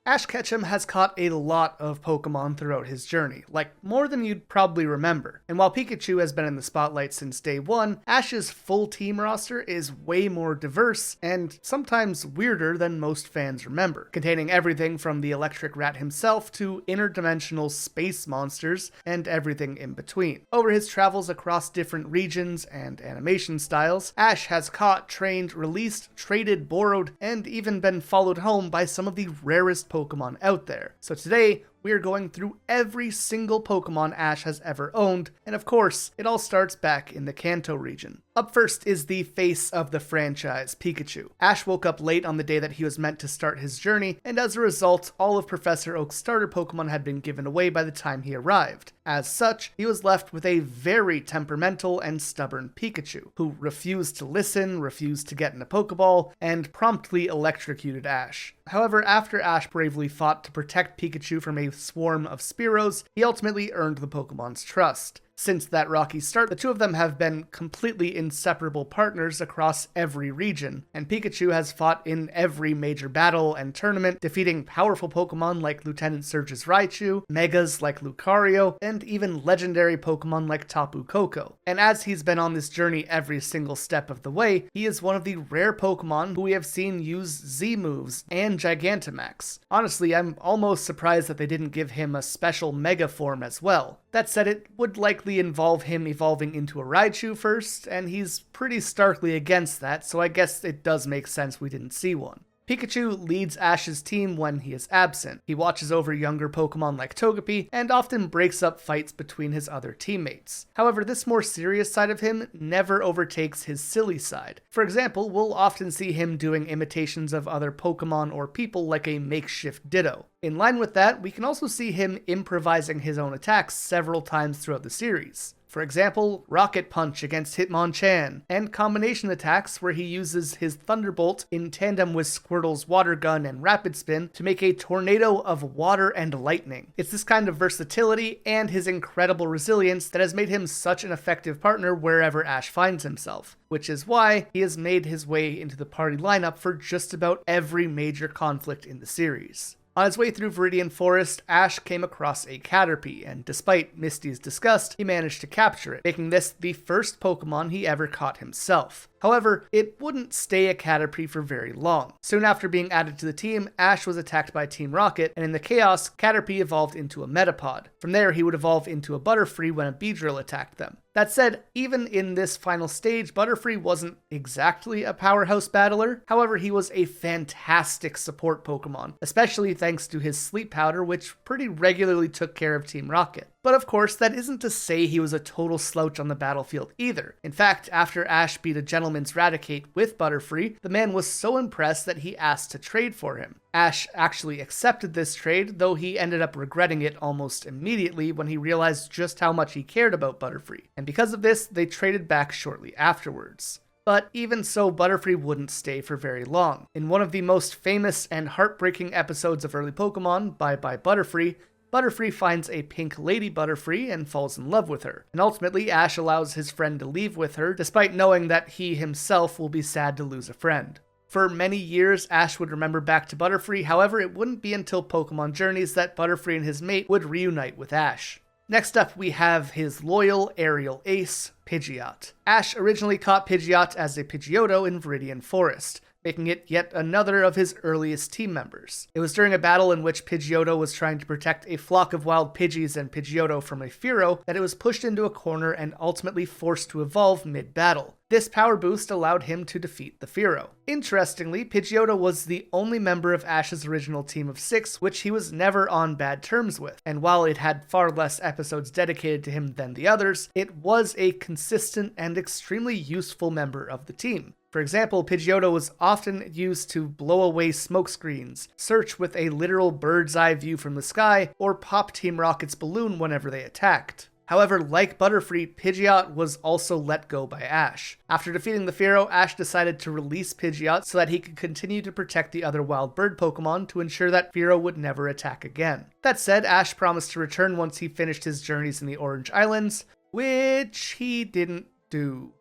Ash Ketchum has caught a lot of Pokemon throughout his journey, like more than you'd probably remember. And while Pikachu has been in the spotlight since day one, Ash's full team roster is way more diverse and sometimes weirder than most fans remember, containing everything from the electric rat himself to interdimensional space monsters and everything in between. Over his travels across different regions and animation styles, Ash has caught, trained, released, traded, borrowed, and even been followed home by some of the rarest Pokemon out there. So today, we are going through every single Pokemon Ash has ever owned, and of course, it all starts back in the Kanto region. Up first is the face of the franchise, Pikachu. Ash woke up late on the day that he was meant to start his journey, and as a result, all of Professor Oak's starter Pokemon had been given away by the time he arrived. As such, he was left with a very temperamental and stubborn Pikachu, who refused to listen, refused to get in a Pokeball, and promptly electrocuted Ash. However, after Ash bravely fought to protect Pikachu from a swarm of Spearows, he ultimately earned the Pokemon's trust. Since that rocky start, the two of them have been completely inseparable partners across every region, and Pikachu has fought in every major battle and tournament, defeating powerful Pokemon like Lieutenant Surge's Raichu, Megas like Lucario, and even legendary Pokemon like Tapu Koko. And as he's been on this journey every single step of the way, he is one of the rare Pokemon who we have seen use Z moves and Gigantamax. Honestly, I'm almost surprised that they didn't give him a special Mega form as well. That said, it would likely involve him evolving into a Raichu first, and he's pretty starkly against that, so I guess it does make sense we didn't see one. Pikachu leads Ash's team when he is absent. He watches over younger Pokemon like Togepi, and often breaks up fights between his other teammates. However, this more serious side of him never overtakes his silly side. For example, we'll often see him doing imitations of other Pokemon or people like a makeshift Ditto. In line with that, we can also see him improvising his own attacks several times throughout the series. For example, Rocket Punch against Hitmonchan, and combination attacks where he uses his Thunderbolt in tandem with Squirtle's Water Gun and Rapid Spin to make a tornado of water and lightning. It's this kind of versatility and his incredible resilience that has made him such an effective partner wherever Ash finds himself, which is why he has made his way into the party lineup for just about every major conflict in the series. On his way through Viridian Forest, Ash came across a Caterpie, and despite Misty's disgust, he managed to capture it, making this the first Pokemon he ever caught himself. However, it wouldn't stay a Caterpie for very long. Soon after being added to the team, Ash was attacked by Team Rocket, and in the chaos, Caterpie evolved into a Metapod. From there, he would evolve into a Butterfree when a Beedrill attacked them. That said, even in this final stage, Butterfree wasn't exactly a powerhouse battler. However, he was a fantastic support Pokemon, especially thanks to his Sleep Powder, which pretty regularly took care of Team Rocket. But of course, that isn't to say he was a total slouch on the battlefield either. In fact, after Ash beat a Gentleman's Raticate with Butterfree, the man was so impressed that he asked to trade for him. Ash actually accepted this trade, though he ended up regretting it almost immediately when he realized just how much he cared about Butterfree. And because of this, they traded back shortly afterwards. But even so, Butterfree wouldn't stay for very long. In one of the most famous and heartbreaking episodes of early Pokemon, Bye Bye Butterfree, Butterfree finds a pink Lady Butterfree and falls in love with her. And ultimately, Ash allows his friend to leave with her, despite knowing that he himself will be sad to lose a friend. For many years, Ash would remember back to Butterfree, however, it wouldn't be until Pokemon Journeys that Butterfree and his mate would reunite with Ash. Next up, we have his loyal aerial ace, Pidgeot. Ash originally caught Pidgeot as a Pidgeotto in Viridian Forest, making it yet another of his earliest team members. It was during a battle in which Pidgeotto was trying to protect a flock of wild Pidgeys and Pidgeotto from a Fearow that it was pushed into a corner and ultimately forced to evolve mid-battle. This power boost allowed him to defeat the Fearow. Interestingly, Pidgeotto was the only member of Ash's original team of 6 which he was never on bad terms with, and while it had far less episodes dedicated to him than the others, it was a consistent and extremely useful member of the team. For example, Pidgeotto was often used to blow away smokescreens, search with a literal bird's eye view from the sky, or pop Team Rocket's balloon whenever they attacked. However, like Butterfree, Pidgeot was also let go by Ash. After defeating the Fearow, Ash decided to release Pidgeot so that he could continue to protect the other wild bird Pokemon to ensure that Fearow would never attack again. That said, Ash promised to return once he finished his journeys in the Orange Islands, which he didn't do.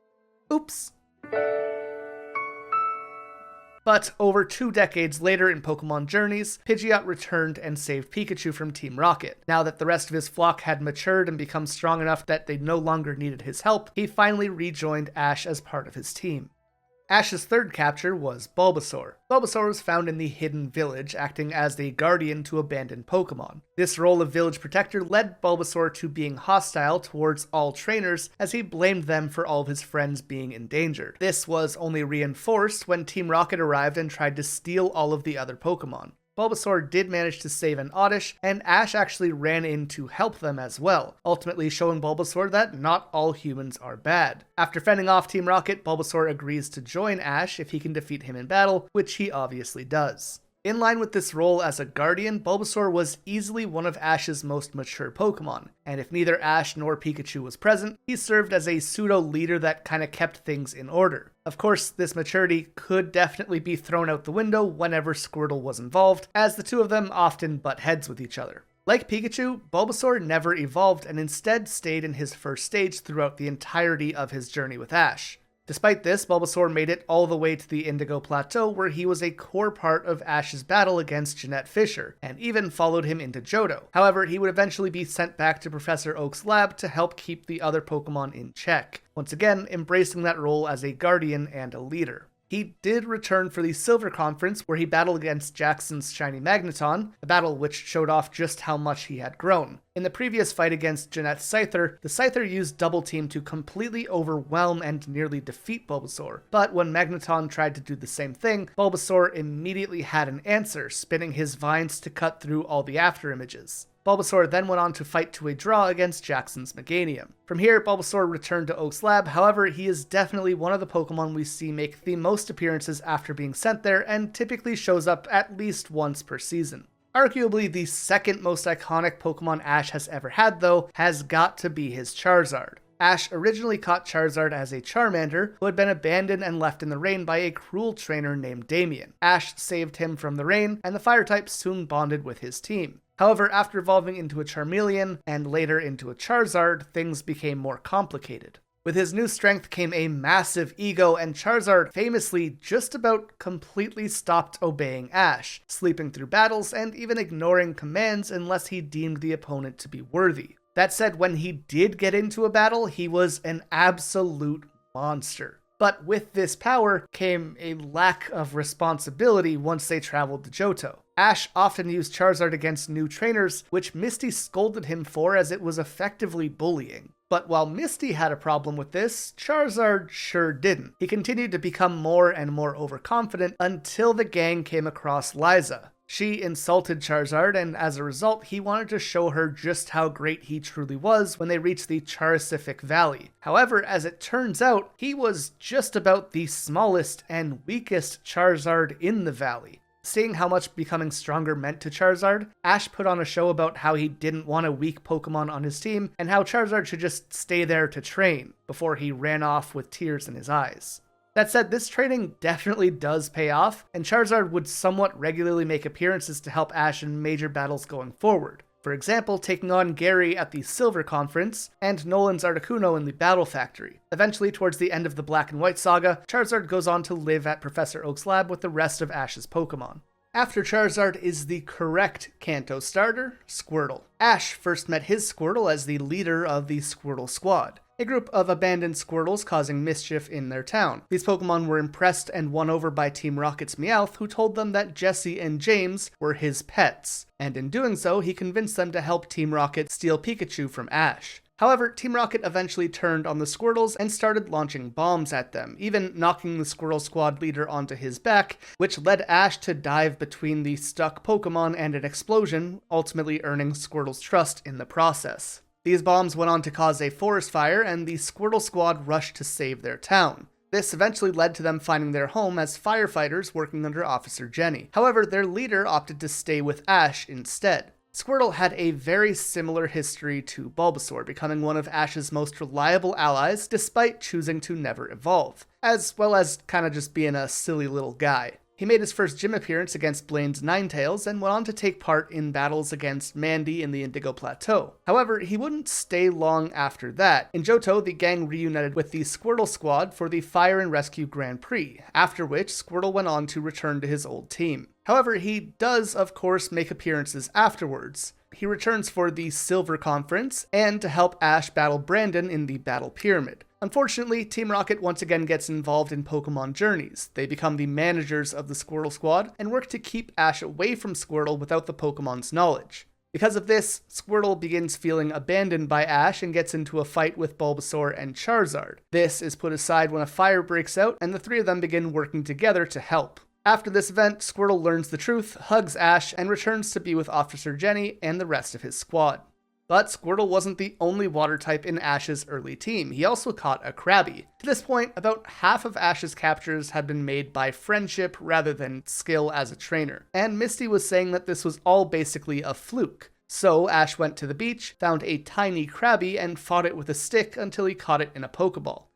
Oops. But over 2 decades later in Pokemon Journeys, Pidgeot returned and saved Pikachu from Team Rocket. Now that the rest of his flock had matured and become strong enough that they no longer needed his help, he finally rejoined Ash as part of his team. Ash's third capture was Bulbasaur. Bulbasaur was found in the Hidden Village, acting as the guardian to abandoned Pokemon. This role of village protector led Bulbasaur to being hostile towards all trainers, as he blamed them for all of his friends being endangered. This was only reinforced when Team Rocket arrived and tried to steal all of the other Pokemon. Bulbasaur did manage to save an Oddish, and Ash actually ran in to help them as well, ultimately showing Bulbasaur that not all humans are bad. After fending off Team Rocket, Bulbasaur agrees to join Ash if he can defeat him in battle, which he obviously does. In line with this role as a guardian, Bulbasaur was easily one of Ash's most mature Pokemon, and if neither Ash nor Pikachu was present, he served as a pseudo-leader that kinda kept things in order. Of course, this maturity could definitely be thrown out the window whenever Squirtle was involved, as the two of them often butt heads with each other. Like Pikachu, Bulbasaur never evolved and instead stayed in his first stage throughout the entirety of his journey with Ash. Despite this, Bulbasaur made it all the way to the Indigo Plateau, where he was a core part of Ash's battle against Jeanette Fisher, and even followed him into Johto. However, he would eventually be sent back to Professor Oak's lab to help keep the other Pokemon in check, once again embracing that role as a guardian and a leader. He did return for the Silver Conference, where he battled against Jackson's Shiny Magneton, a battle which showed off just how much he had grown. In the previous fight against Jeanette's Scyther, the Scyther used Double Team to completely overwhelm and nearly defeat Bulbasaur, but when Magneton tried to do the same thing, Bulbasaur immediately had an answer, spinning his vines to cut through all the after images. Bulbasaur then went on to fight to a draw against Jackson's Meganium. From here, Bulbasaur returned to Oak's lab, however, he is definitely one of the Pokemon we see make the most appearances after being sent there, and typically shows up at least once per season. Arguably the second most iconic Pokemon Ash has ever had, though, has got to be his Charizard. Ash originally caught Charizard as a Charmander, who had been abandoned and left in the rain by a cruel trainer named Damien. Ash saved him from the rain, and the fire type soon bonded with his team. However, after evolving into a Charmeleon, and later into a Charizard, things became more complicated. With his new strength came a massive ego, and Charizard famously just about completely stopped obeying Ash, sleeping through battles and even ignoring commands unless he deemed the opponent to be worthy. That said, when he did get into a battle, he was an absolute monster. But with this power came a lack of responsibility once they traveled to Johto. Ash often used Charizard against new trainers, which Misty scolded him for as it was effectively bullying. But while Misty had a problem with this, Charizard sure didn't. He continued to become more and more overconfident until the gang came across Liza. She insulted Charizard, and as a result, he wanted to show her just how great he truly was when they reached the Charicific Valley. However, as it turns out, he was just about the smallest and weakest Charizard in the valley. Seeing how much becoming stronger meant to Charizard, Ash put on a show about how he didn't want a weak Pokemon on his team, and how Charizard should just stay there to train, before he ran off with tears in his eyes. That said, this training definitely does pay off, and Charizard would somewhat regularly make appearances to help Ash in major battles going forward. For example, taking on Gary at the Silver Conference, and Nolan's Articuno in the Battle Factory. Eventually, towards the end of the Black and White saga, Charizard goes on to live at Professor Oak's lab with the rest of Ash's Pokemon. After Charizard is the correct Kanto starter, Squirtle. Ash first met his Squirtle as the leader of the Squirtle Squad, a group of abandoned Squirtles causing mischief in their town. These Pokemon were impressed and won over by Team Rocket's Meowth, who told them that Jesse and James were his pets, and in doing so, he convinced them to help Team Rocket steal Pikachu from Ash. However, Team Rocket eventually turned on the Squirtles and started launching bombs at them, even knocking the Squirtle Squad leader onto his back, which led Ash to dive between the stuck Pokemon and an explosion, ultimately earning Squirtle's trust in the process. These bombs went on to cause a forest fire, and the Squirtle Squad rushed to save their town. This eventually led to them finding their home as firefighters working under Officer Jenny. However, their leader opted to stay with Ash instead. Squirtle had a very similar history to Bulbasaur, becoming one of Ash's most reliable allies despite choosing to never evolve, as well as kinda just being a silly little guy. He made his first gym appearance against Blaine's Ninetales and went on to take part in battles against Mandy in the Indigo Plateau. However, he wouldn't stay long after that. In Johto, the gang reunited with the Squirtle Squad for the Fire and Rescue Grand Prix, after which Squirtle went on to return to his old team. However, he does, of course, make appearances afterwards. He returns for the Silver Conference and to help Ash battle Brandon in the Battle Pyramid. Unfortunately, Team Rocket once again gets involved in Pokemon journeys. They become the managers of the Squirtle Squad and work to keep Ash away from Squirtle without the Pokemon's knowledge. Because of this, Squirtle begins feeling abandoned by Ash and gets into a fight with Bulbasaur and Charizard. This is put aside when a fire breaks out and the three of them begin working together to help. After this event, Squirtle learns the truth, hugs Ash, and returns to be with Officer Jenny and the rest of his squad. But Squirtle wasn't the only water type in Ash's early team. He also caught a Krabby. To this point, about half of Ash's captures had been made by friendship rather than skill as a trainer. And Misty was saying that this was all basically a fluke. So Ash went to the beach, found a tiny Krabby, and fought it with a stick until he caught it in a Pokeball.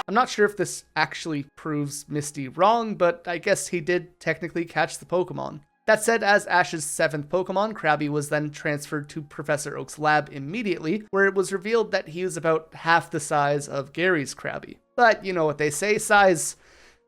I'm not sure if this actually proves Misty wrong, but I guess he did technically catch the Pokemon. That said, as Ash's 7th Pokemon, Krabby was then transferred to Professor Oak's lab immediately, where it was revealed that he was about half the size of Gary's Krabby. But you know what they say, size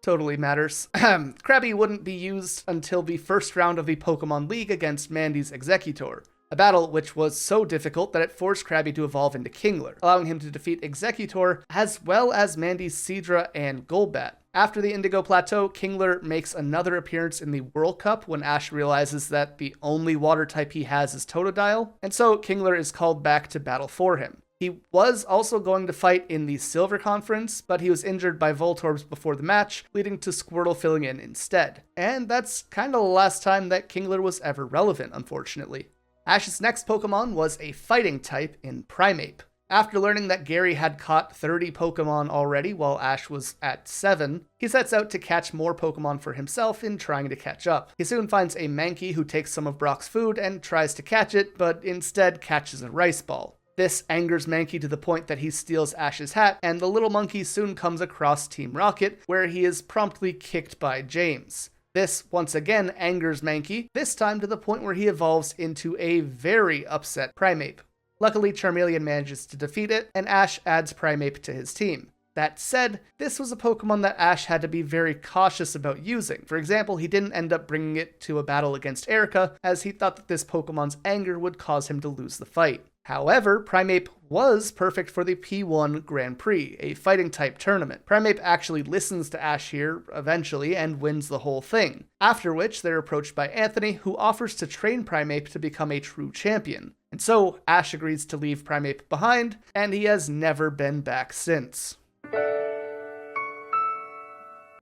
totally matters. Krabby wouldn't be used until the first round of the Pokemon League against Mandy's Exeggutor, a battle which was so difficult that it forced Krabby to evolve into Kingler, allowing him to defeat Exeggutor as well as Mandy's Seadra and Golbat. After the Indigo Plateau, Kingler makes another appearance in the World Cup when Ash realizes that the only water type he has is Totodile, and so Kingler is called back to battle for him. He was also going to fight in the Silver Conference, but he was injured by Voltorbs before the match, leading to Squirtle filling in instead. And that's kinda the last time that Kingler was ever relevant, unfortunately. Ash's next Pokemon was a fighting type in Primeape. After learning that Gary had caught 30 Pokemon already while Ash was at 7, he sets out to catch more Pokemon for himself in trying to catch up. He soon finds a Mankey who takes some of Brock's food and tries to catch it, but instead catches a rice ball. This angers Mankey to the point that he steals Ash's hat, and the little monkey soon comes across Team Rocket, where he is promptly kicked by James. This once again angers Mankey, this time to the point where he evolves into a very upset Primeape. Luckily, Charmeleon manages to defeat it, and Ash adds Primeape to his team. That said, this was a Pokemon that Ash had to be very cautious about using. For example, he didn't end up bringing it to a battle against Erica, as he thought that this Pokemon's anger would cause him to lose the fight. However, Primeape was perfect for the P1 Grand Prix, a fighting type tournament. Primeape actually listens to Ash here eventually and wins the whole thing. After which, they're approached by Anthony, who offers to train Primeape to become a true champion. And so, Ash agrees to leave Primeape behind, and he has never been back since.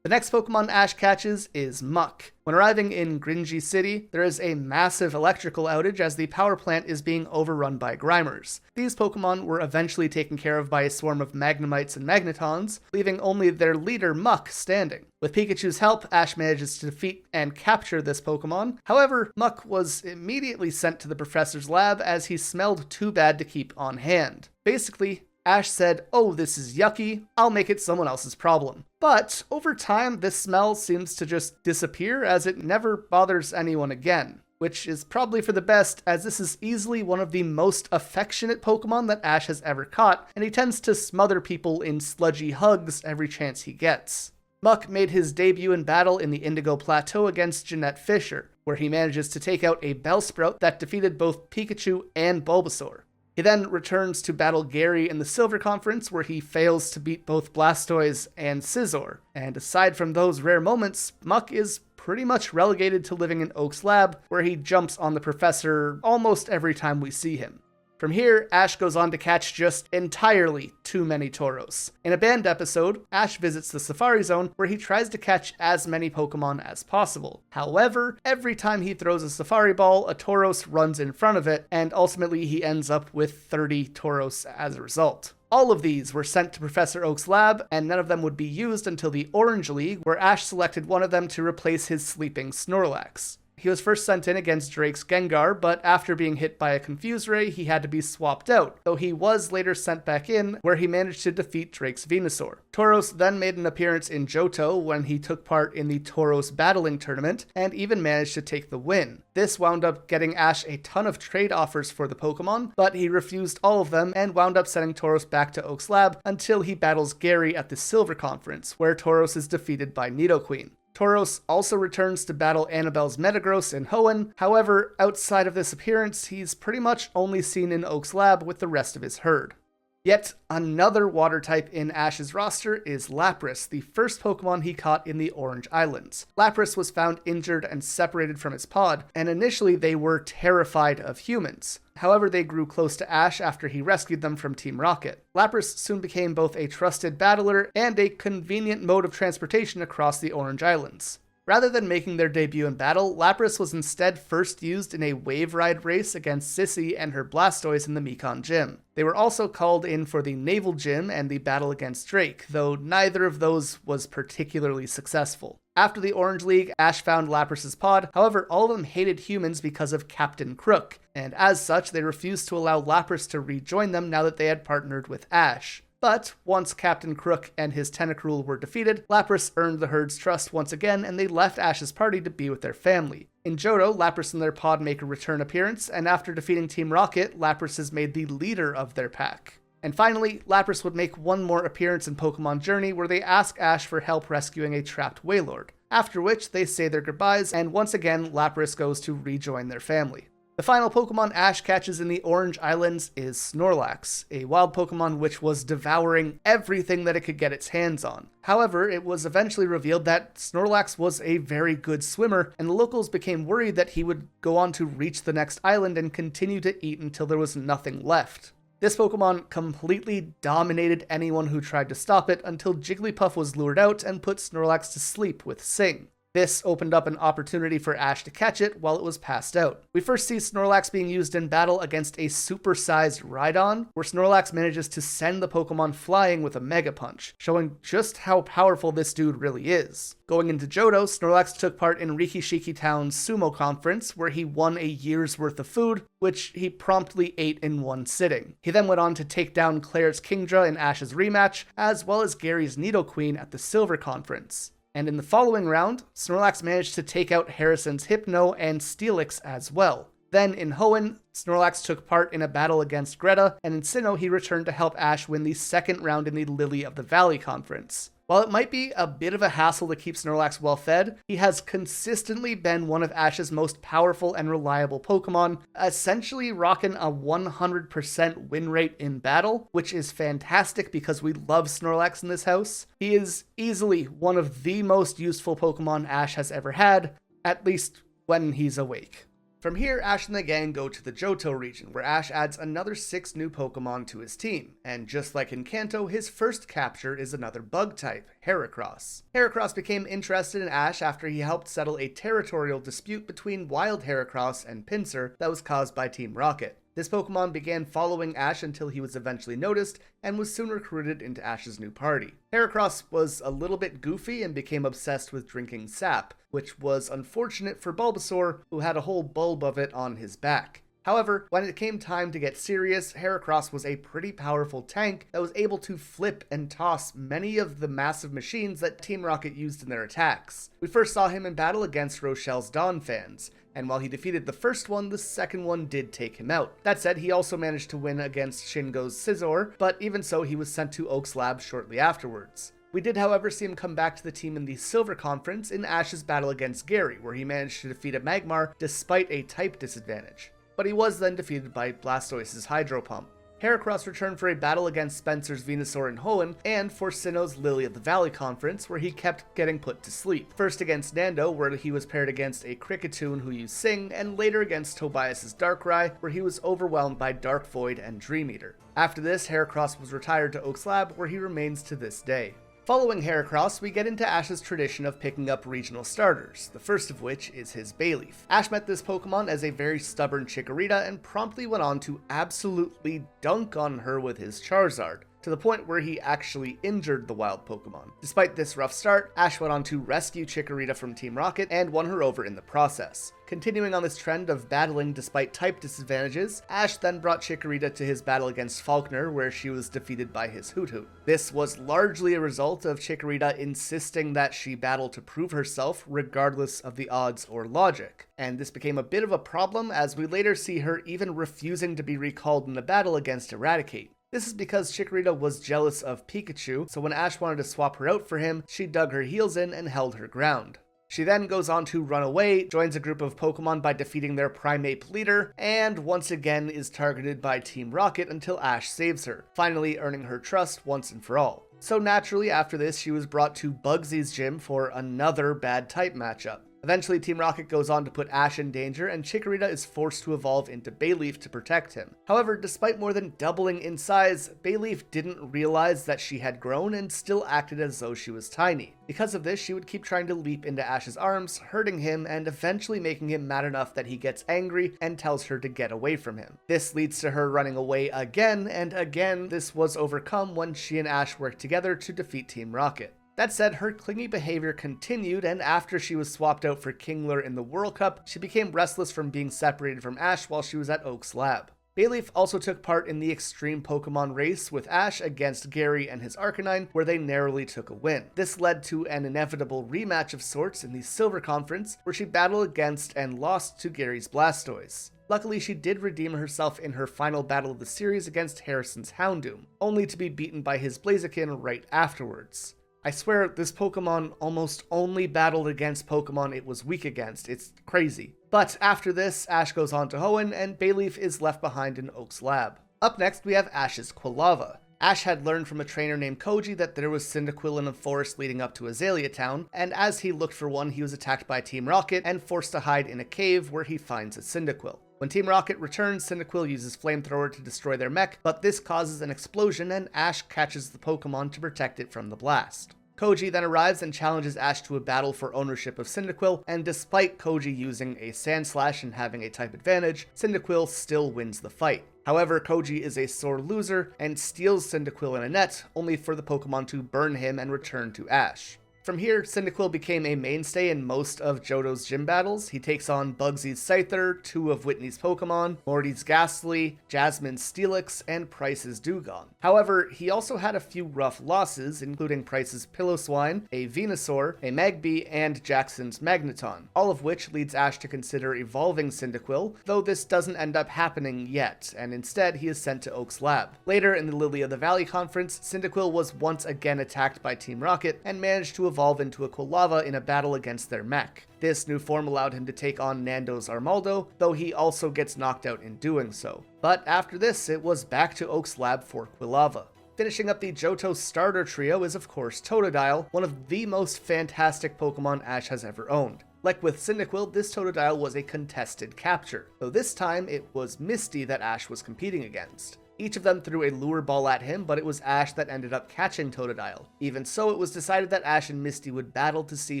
The next Pokemon Ash catches is Muck. When arriving in Gringy City, there is a massive electrical outage as the power plant is being overrun by Grimers. These Pokemon were eventually taken care of by a swarm of Magnemites and Magnetons, leaving only their leader Muck standing. With Pikachu's help, Ash manages to defeat and capture this Pokemon. However, Muck was immediately sent to the professor's lab as he smelled too bad to keep on hand. Basically, Ash said, "Oh, this is yucky, I'll make it someone else's problem." But over time, this smell seems to just disappear as it never bothers anyone again, which is probably for the best, as this is easily one of the most affectionate Pokemon that Ash has ever caught, and he tends to smother people in sludgy hugs every chance he gets. Muck made his debut in battle in the Indigo Plateau against Jeanette Fisher, where he manages to take out a Bellsprout that defeated both Pikachu and Bulbasaur. He then returns to battle Gary in the Silver Conference, where he fails to beat both Blastoise and Scizor. And aside from those rare moments, Muck is pretty much relegated to living in Oak's lab, where he jumps on the professor almost every time we see him. From here, Ash goes on to catch just entirely too many Tauros. In a banned episode, Ash visits the Safari Zone, where he tries to catch as many Pokemon as possible. However, every time he throws a Safari Ball, a Tauros runs in front of it, and ultimately he ends up with 30 Tauros as a result. All of these were sent to Professor Oak's lab, and none of them would be used until the Orange League, where Ash selected one of them to replace his sleeping Snorlax. He was first sent in against Drake's Gengar, but after being hit by a Confuse Ray, he had to be swapped out, though he was later sent back in, where he managed to defeat Drake's Venusaur. Tauros then made an appearance in Johto when he took part in the Tauros Battling Tournament, and even managed to take the win. This wound up getting Ash a ton of trade offers for the Pokemon, but he refused all of them and wound up sending Tauros back to Oak's lab until he battles Gary at the Silver Conference, where Tauros is defeated by Nidoqueen. Tauros also returns to battle Annabelle's Metagross in Hoenn. However, outside of this appearance, he's pretty much only seen in Oak's lab with the rest of his herd. Yet another water type in Ash's roster is Lapras, the first Pokemon he caught in the Orange Islands. Lapras was found injured and separated from its pod, and initially they were terrified of humans. However, they grew close to Ash after he rescued them from Team Rocket. Lapras soon became both a trusted battler and a convenient mode of transportation across the Orange Islands. Rather than making their debut in battle, Lapras was instead first used in a wave ride race against Sissy and her Blastoise in the Mekon Gym. They were also called in for the Naval Gym and the battle against Drake, though neither of those was particularly successful. After the Orange League, Ash found Lapras' pod, however all of them hated humans because of Captain Crook, and as such they refused to allow Lapras to rejoin them now that they had partnered with Ash. But once Captain Crook and his Tentacruel were defeated, Lapras earned the herd's trust once again, and they left Ash's party to be with their family. In Johto, Lapras and their pod make a return appearance, and after defeating Team Rocket, Lapras is made the leader of their pack. And finally, Lapras would make one more appearance in Pokemon Journey, where they ask Ash for help rescuing a trapped Wailord, after which they say their goodbyes, and once again Lapras goes to rejoin their family. The final Pokemon Ash catches in the Orange Islands is Snorlax, a wild Pokemon which was devouring everything that it could get its hands on. However, it was eventually revealed that Snorlax was a very good swimmer, and the locals became worried that he would go on to reach the next island and continue to eat until there was nothing left. This Pokemon completely dominated anyone who tried to stop it until Jigglypuff was lured out and put Snorlax to sleep with Sing. This opened up an opportunity for Ash to catch it while it was passed out. We first see Snorlax being used in battle against a supersized Rhydon, where Snorlax manages to send the Pokemon flying with a Mega Punch, showing just how powerful this dude really is. Going into Johto, Snorlax took part in Rikishiki Town's sumo conference, where he won a year's worth of food, which he promptly ate in one sitting. He then went on to take down Claire's Kingdra in Ash's rematch, as well as Gary's Nidoqueen at the Silver Conference. And in the following round, Snorlax managed to take out Harrison's Hypno and Steelix as well. Then in Hoenn, Snorlax took part in a battle against Greta, and in Sinnoh he returned to help Ash win the second round in the Lily of the Valley Conference. While it might be a bit of a hassle to keep Snorlax well fed, he has consistently been one of Ash's most powerful and reliable Pokemon, essentially rocking a 100% win rate in battle, which is fantastic because we love Snorlax in this house. He is easily one of the most useful Pokemon Ash has ever had, at least when he's awake. From here, Ash and the gang go to the Johto region, where Ash adds another 6 new Pokemon to his team, and just like in Kanto, his first capture is another bug type, Heracross. Heracross became interested in Ash after he helped settle a territorial dispute between Wild Heracross and Pinsir that was caused by Team Rocket. This Pokemon began following Ash until he was eventually noticed, and was soon recruited into Ash's new party. Heracross was a little bit goofy and became obsessed with drinking sap, which was unfortunate for Bulbasaur, who had a whole bulb of it on his back. However, when it came time to get serious, Heracross was a pretty powerful tank that was able to flip and toss many of the massive machines that Team Rocket used in their attacks. We first saw him in battle against Rochelle's Dawn fans, and while he defeated the first one, the second one did take him out. That said, he also managed to win against Shingo's Scizor, but even so, he was sent to Oak's lab shortly afterwards. We did, however, see him come back to the team in the Silver Conference in Ash's battle against Gary, where he managed to defeat a Magmar despite a type disadvantage. But he was then defeated by Blastoise's Hydro Pump. Heracross returned for a battle against Spencer's Venusaur in Hoenn, and for Sinnoh's Lily of the Valley Conference, where he kept getting put to sleep. First against Nando, where he was paired against a Kricketune who used Sing, and later against Tobias's Darkrai, where he was overwhelmed by Dark Void and Dream Eater. After this, Heracross was retired to Oak's lab, where he remains to this day. Following Heracross, we get into Ash's tradition of picking up regional starters, the first of which is his Bayleef. Ash met this Pokemon as a very stubborn Chikorita and promptly went on to absolutely dunk on her with his Charizard. to the point where he actually injured the wild Pokemon. Despite this rough start, Ash went on to rescue Chikorita from Team Rocket and won her over in the process. Continuing on this trend of battling despite type disadvantages, Ash then brought Chikorita to his battle against Falkner, where she was defeated by his Hoot. This was largely a result of Chikorita insisting that she battle to prove herself regardless of the odds or logic, and this became a bit of a problem as we later see her even refusing to be recalled in a battle against Eradicate. This is because Chikorita was jealous of Pikachu, so when Ash wanted to swap her out for him, she dug her heels in and held her ground. She then goes on to run away, joins a group of Pokemon by defeating their Primeape leader, and once again is targeted by Team Rocket until Ash saves her, finally earning her trust once and for all. So naturally after this, she was brought to Bugsy's gym for another bad type matchup. Eventually, Team Rocket goes on to put Ash in danger, and Chikorita is forced to evolve into Bayleef to protect him. However, despite more than doubling in size, Bayleef didn't realize that she had grown and still acted as though she was tiny. Because of this, she would keep trying to leap into Ash's arms, hurting him, and eventually making him mad enough that he gets angry and tells her to get away from him. This leads to her running away again, and again, this was overcome when she and Ash worked together to defeat Team Rocket. That said, her clingy behavior continued, and after she was swapped out for Kingler in the World Cup, she became restless from being separated from Ash while she was at Oak's lab. Bayleef also took part in the Extreme Pokemon race with Ash against Gary and his Arcanine, where they narrowly took a win. This led to an inevitable rematch of sorts in the Silver Conference, where she battled against and lost to Gary's Blastoise. Luckily, she did redeem herself in her final battle of the series against Harrison's Houndoom, only to be beaten by his Blaziken right afterwards. I swear, this Pokemon almost only battled against Pokemon it was weak against. It's crazy. But after this, Ash goes on to Hoenn, and Bayleef is left behind in Oak's lab. Up next, we have Ash's Quilava. Ash had learned from a trainer named Koji that there was Cyndaquil in a forest leading up to Azalea Town, and as he looked for one, he was attacked by Team Rocket and forced to hide in a cave where he finds a Cyndaquil. When Team Rocket returns, Cyndaquil uses Flamethrower to destroy their mech, but this causes an explosion and Ash catches the Pokemon to protect it from the blast. Koji then arrives and challenges Ash to a battle for ownership of Cyndaquil, and despite Koji using a Sandslash and having a type advantage, Cyndaquil still wins the fight. However, Koji is a sore loser and steals Cyndaquil in a net, only for the Pokemon to burn him and return to Ash. From here, Cyndaquil became a mainstay in most of Johto's gym battles. He takes on Bugsy's Scyther, two of Whitney's Pokemon, Morty's Ghastly, Jasmine's Steelix, and Price's Dugong. However, he also had a few rough losses, including Price's Piloswine, a Venusaur, a Magby, and Jackson's Magneton, all of which leads Ash to consider evolving Cyndaquil, though this doesn't end up happening yet, and instead he is sent to Oak's lab. Later in the Lily of the Valley conference, Cyndaquil was once again attacked by Team Rocket and managed to evolve into a Quilava in a battle against their mech. This new form allowed him to take on Nando's Armaldo, though he also gets knocked out in doing so. But after this, it was back to Oak's lab for Quilava. Finishing up the Johto starter trio is of course Totodile, one of the most fantastic Pokemon Ash has ever owned. Like with Cyndaquil, this Totodile was a contested capture, though this time it was Misty that Ash was competing against. Each of them threw a lure ball at him, but it was Ash that ended up catching Totodile. Even so, it was decided that Ash and Misty would battle to see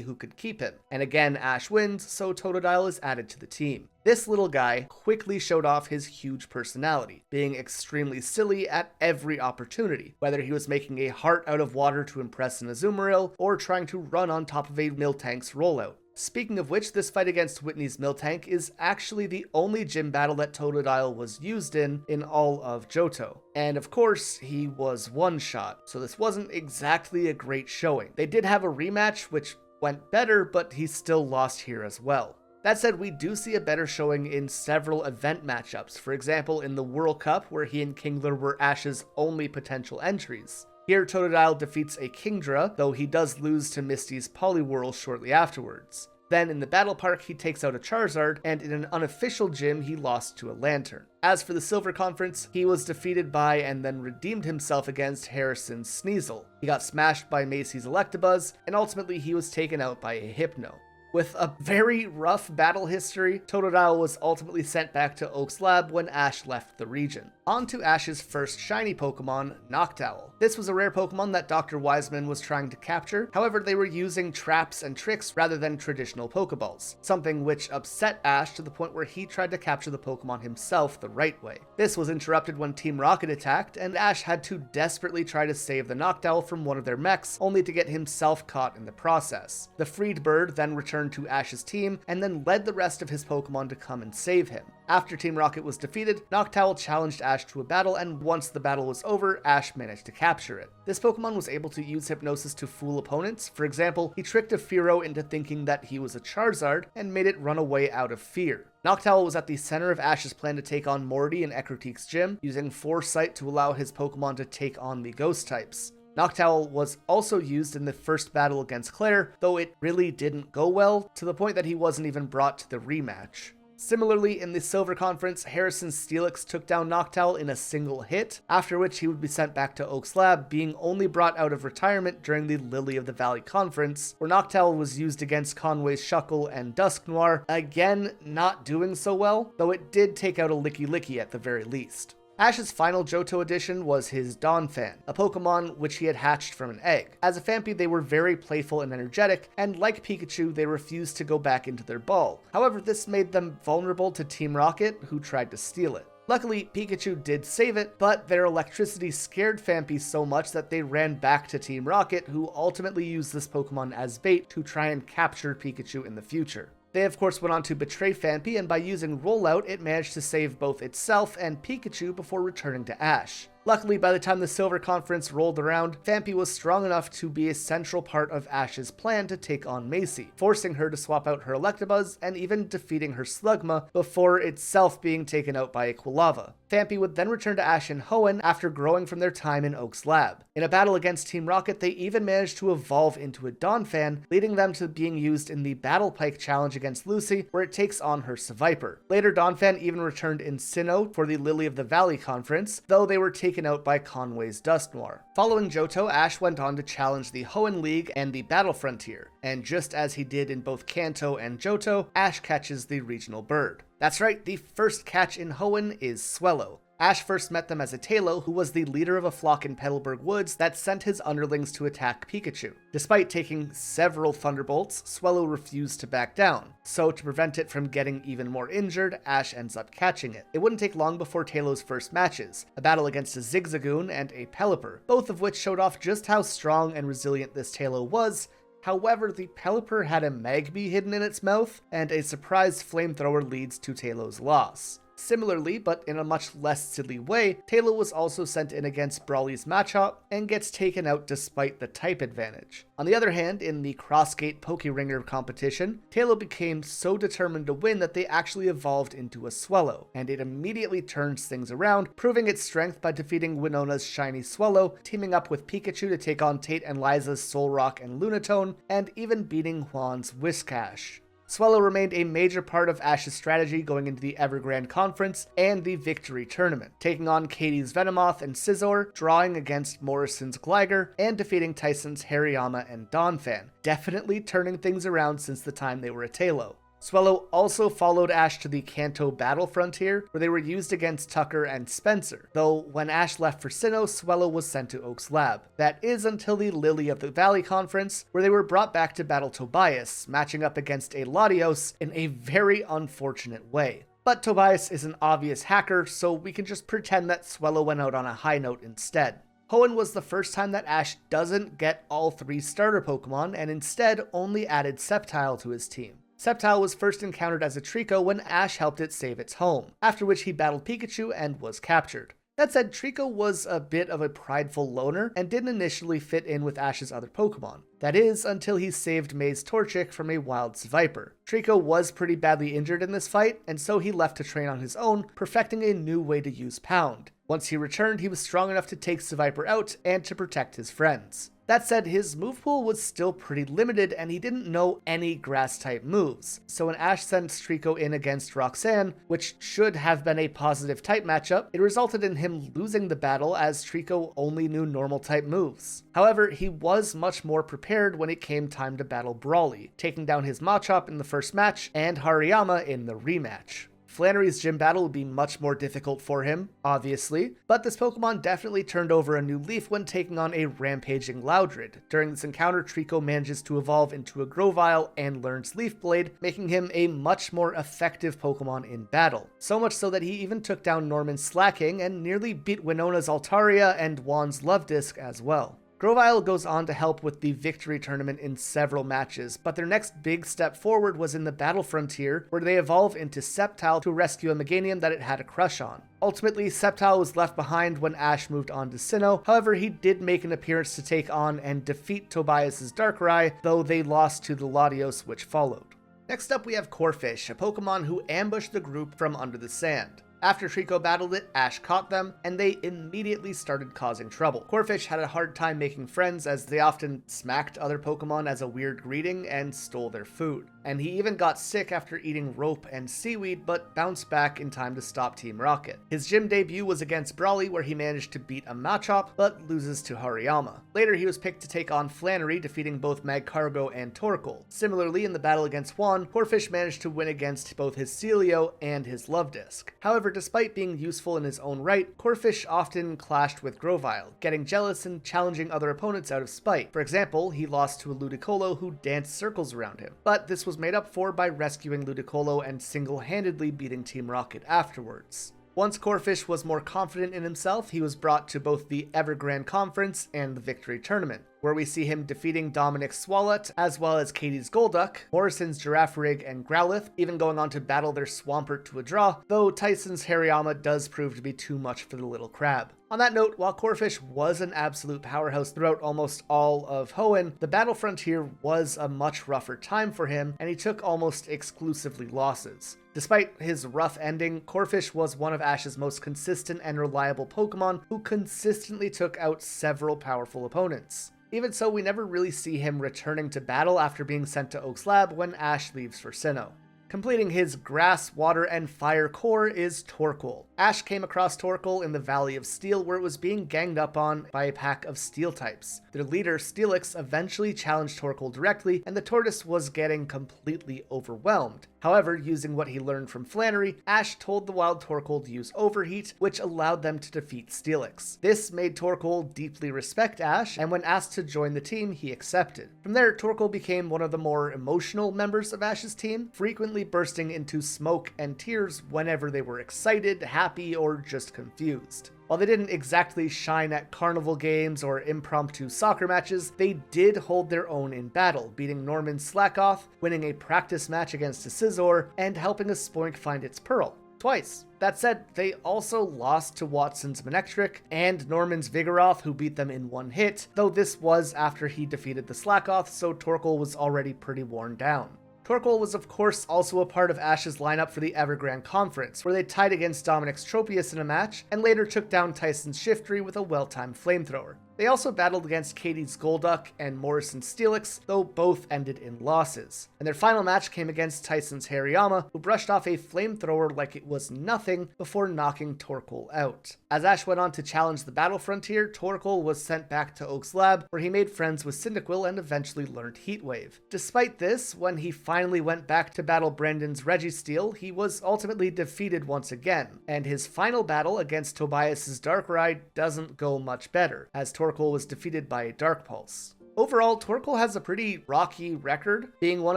who could keep him. And again, Ash wins, so Totodile is added to the team. This little guy quickly showed off his huge personality, being extremely silly at every opportunity, whether he was making a heart out of water to impress an Azumarill, or trying to run on top of a Miltank's rollout. Speaking of which, this fight against Whitney's Miltank is actually the only gym battle that Totodile was used in all of Johto. And of course, he was one-shot, so this wasn't exactly a great showing. They did have a rematch, which went better, but he still lost here as well. That said, we do see a better showing in several event matchups, for example in the World Cup, where he and Kingler were Ash's only potential entries. Here, Totodile defeats a Kingdra, though he does lose to Misty's Poliwhirl shortly afterwards. Then in the Battle Park, he takes out a Charizard, and in an unofficial gym, he lost to a Lantern. As for the Silver Conference, he was defeated by and then redeemed himself against Harrison's Sneasel. He got smashed by Macy's Electabuzz, and ultimately he was taken out by a Hypno. With a very rough battle history, Totodile was ultimately sent back to Oak's lab when Ash left the region. On to Ash's first shiny Pokemon, Noctowl. This was a rare Pokemon that Dr. Wiseman was trying to capture, however they were using traps and tricks rather than traditional Pokeballs, something which upset Ash to the point where he tried to capture the Pokemon himself the right way. This was interrupted when Team Rocket attacked, and Ash had to desperately try to save the Noctowl from one of their mechs, only to get himself caught in the process. The freed bird then returned to Ash's team, and then led the rest of his Pokemon to come and save him. After Team Rocket was defeated, Noctowl challenged Ash to a battle, and once the battle was over, Ash managed to capture it. This Pokemon was able to use hypnosis to fool opponents. For example, he tricked a Fearow into thinking that he was a Charizard, and made it run away out of fear. Noctowl was at the center of Ash's plan to take on Morty in Ecruteak's gym, using Foresight to allow his Pokemon to take on the Ghost types. Noctowl was also used in the first battle against Claire, though it really didn't go well, to the point that he wasn't even brought to the rematch. Similarly, in the Silver Conference, Harrison's Steelix took down Noctowl in a single hit, after which he would be sent back to Oak's lab, being only brought out of retirement during the Lily of the Valley Conference, where Noctowl was used against Conway's Shuckle and Dusknoir, again not doing so well, though it did take out a Licky Licky at the very least. Ash's final Johto edition was his Donphan, a Pokemon which he had hatched from an egg. As a Phanpy, they were very playful and energetic, and like Pikachu, they refused to go back into their ball. However, this made them vulnerable to Team Rocket, who tried to steal it. Luckily, Pikachu did save it, but their electricity scared Phanpy so much that they ran back to Team Rocket, who ultimately used this Pokemon as bait to try and capture Pikachu in the future. They of course went on to betray Phanpy, and by using Rollout, it managed to save both itself and Pikachu before returning to Ash. Luckily, by the time the Silver Conference rolled around, Phanpy was strong enough to be a central part of Ash's plan to take on Macy, forcing her to swap out her Electabuzz and even defeating her Slugma before itself being taken out by a Quilava. Phanpy would then return to Ash and Hoenn after growing from their time in Oak's lab. In a battle against Team Rocket, they even managed to evolve into a Donphan, leading them to being used in the Battle Pike challenge against Lucy, where it takes on her Seviper. Later, Donphan even returned in Sinnoh for the Lily of the Valley Conference, though they were taken out by Conway's Dusknoir. Following Johto, Ash went on to challenge the Hoenn League and the Battle Frontier, and just as he did in both Kanto and Johto, Ash catches the regional bird. That's right, the first catch in Hoenn is Swellow. Ash first met them as a Tailo, who was the leader of a flock in Petalburg Woods that sent his underlings to attack Pikachu. Despite taking several Thunderbolts, Swellow refused to back down, so to prevent it from getting even more injured, Ash ends up catching it. It wouldn't take long before Tailo's first matches, a battle against a Zigzagoon and a Pelipper, both of which showed off just how strong and resilient this Tailo was. However, the Pelipper had a Magby hidden in its mouth, and a surprise flamethrower leads to Tailo's loss. Similarly, but in a much less silly way, Tailo was also sent in against Brawly's Machop and gets taken out despite the type advantage. On the other hand, in the Crossgate Pokeringer competition, Tailo became so determined to win that they actually evolved into a Swellow, and it immediately turns things around, proving its strength by defeating Winona's shiny Swellow, teaming up with Pikachu to take on Tate and Liza's Solrock and Lunatone, and even beating Juan's Whiscash. Swellow remained a major part of Ash's strategy going into the Evergrande Conference and the Victory Tournament, taking on Katie's Venomoth and Scizor, drawing against Morrison's Gligar, and defeating Tyson's Hariyama and Donphan, definitely turning things around since the time they were a Tailo. Swellow also followed Ash to the Kanto Battle Frontier, where they were used against Tucker and Spencer, though when Ash left for Sinnoh, Swellow was sent to Oak's lab. That is until the Lily of the Valley Conference, where they were brought back to battle Tobias, matching up against a Latios in a very unfortunate way. But Tobias is an obvious hacker, so we can just pretend that Swellow went out on a high note instead. Hoenn was the first time that Ash doesn't get all 3 starter Pokemon, and instead only added Sceptile to his team. Sceptile was first encountered as a Trico when Ash helped it save its home, after which he battled Pikachu and was captured. That said, Trico was a bit of a prideful loner and didn't initially fit in with Ash's other Pokemon. That is, until he saved May's Torchic from a wild Seviper. Trico was pretty badly injured in this fight, and so he left to train on his own, perfecting a new way to use Pound. Once he returned, he was strong enough to take Seviper out and to protect his friends. That said, his move pool was still pretty limited and he didn't know any grass-type moves. So when Ash sent Treecko in against Roxanne, which should have been a positive type matchup, it resulted in him losing the battle as Treecko only knew normal-type moves. However, he was much more prepared when it came time to battle Brawly, taking down his Machop in the first match and Hariyama in the rematch. Flannery's gym battle would be much more difficult for him, obviously, but this Pokemon definitely turned over a new leaf when taking on a rampaging Loudred. During this encounter, Treecko manages to evolve into a Grovyle and learns Leaf Blade, making him a much more effective Pokemon in battle. So much so that he even took down Norman's Slacking and nearly beat Winona's Altaria and Juan's Love-Disc as well. Grovyle goes on to help with the Victory Tournament in several matches, but their next big step forward was in the Battle Frontier, where they evolve into Sceptile to rescue a Meganium that it had a crush on. Ultimately, Sceptile was left behind when Ash moved on to Sinnoh, however he did make an appearance to take on and defeat Tobias's Darkrai, though they lost to the Latios which followed. Next up we have Corphish, a Pokemon who ambushed the group from under the sand. After Treecko battled it, Ash caught them, and they immediately started causing trouble. Corphish had a hard time making friends as they often smacked other Pokemon as a weird greeting and stole their food. And he even got sick after eating rope and seaweed, but bounced back in time to stop Team Rocket. His gym debut was against Brawly, where he managed to beat a Machop, but loses to Hariyama. Later, he was picked to take on Flannery, defeating both Magcargo and Torkoal. Similarly, in the battle against Juan, Corphish managed to win against both his Celio and his Love-Disc. However, despite being useful in his own right, Corphish often clashed with Grovyle, getting jealous and challenging other opponents out of spite. For example, he lost to a Ludicolo who danced circles around him, but this was made up for by rescuing Ludicolo and single-handedly beating Team Rocket afterwards. Once Corphish was more confident in himself, he was brought to both the Evergrande Conference and the Victory Tournament, where we see him defeating Dominic's Swalot, as well as Katie's Golduck, Morrison's Girafarig and Growlithe, even going on to battle their Swampert to a draw, though Tyson's Hariyama does prove to be too much for the little crab. On that note, while Corphish was an absolute powerhouse throughout almost all of Hoenn, the Battle Frontier was a much rougher time for him, and he took almost exclusively losses. Despite his rough ending, Corphish was one of Ash's most consistent and reliable Pokemon who consistently took out several powerful opponents. Even so, we never really see him returning to battle after being sent to Oak's lab when Ash leaves for Sinnoh. Completing his Grass, Water, and Fire core is Torkoal. Ash came across Torkoal in the Valley of Steel where it was being ganged up on by a pack of Steel types. Their leader, Steelix, eventually challenged Torkoal directly, and the tortoise was getting completely overwhelmed. However, using what he learned from Flannery, Ash told the wild Torkoal to use Overheat, which allowed them to defeat Steelix. This made Torkoal deeply respect Ash, and when asked to join the team, he accepted. From there, Torkoal became one of the more emotional members of Ash's team, frequently bursting into smoke and tears whenever they were excited, happy, or just confused. While they didn't exactly shine at carnival games or impromptu soccer matches, they did hold their own in battle, beating Norman's Slackoth, winning a practice match against a Scizor, and helping a Spoink find its Pearl. Twice. That said, they also lost to Watson's Manectric and Norman's Vigoroth, who beat them in one hit, though this was after he defeated the Slackoth, so Torkoal was already pretty worn down. Torkoal was of course also a part of Ash's lineup for the Evergrande Conference, where they tied against Dominic's Tropius in a match, and later took down Tyson's Shiftry with a well-timed flamethrower. They also battled against Katie's Golduck and Morrison's Steelix, though both ended in losses. And their final match came against Tyson's Hariyama, who brushed off a flamethrower like it was nothing before knocking Torkoal out. As Ash went on to challenge the Battle Frontier, Torkoal was sent back to Oak's lab, where he made friends with Cyndaquil and eventually learned Heat Wave. Despite this, when he finally went back to battle Brandon's Registeel, he was ultimately defeated once again, and his final battle against Tobias's Darkrai doesn't go much better, as Torkoal was defeated by a Dark Pulse. Overall, Torkoal has a pretty rocky record, being one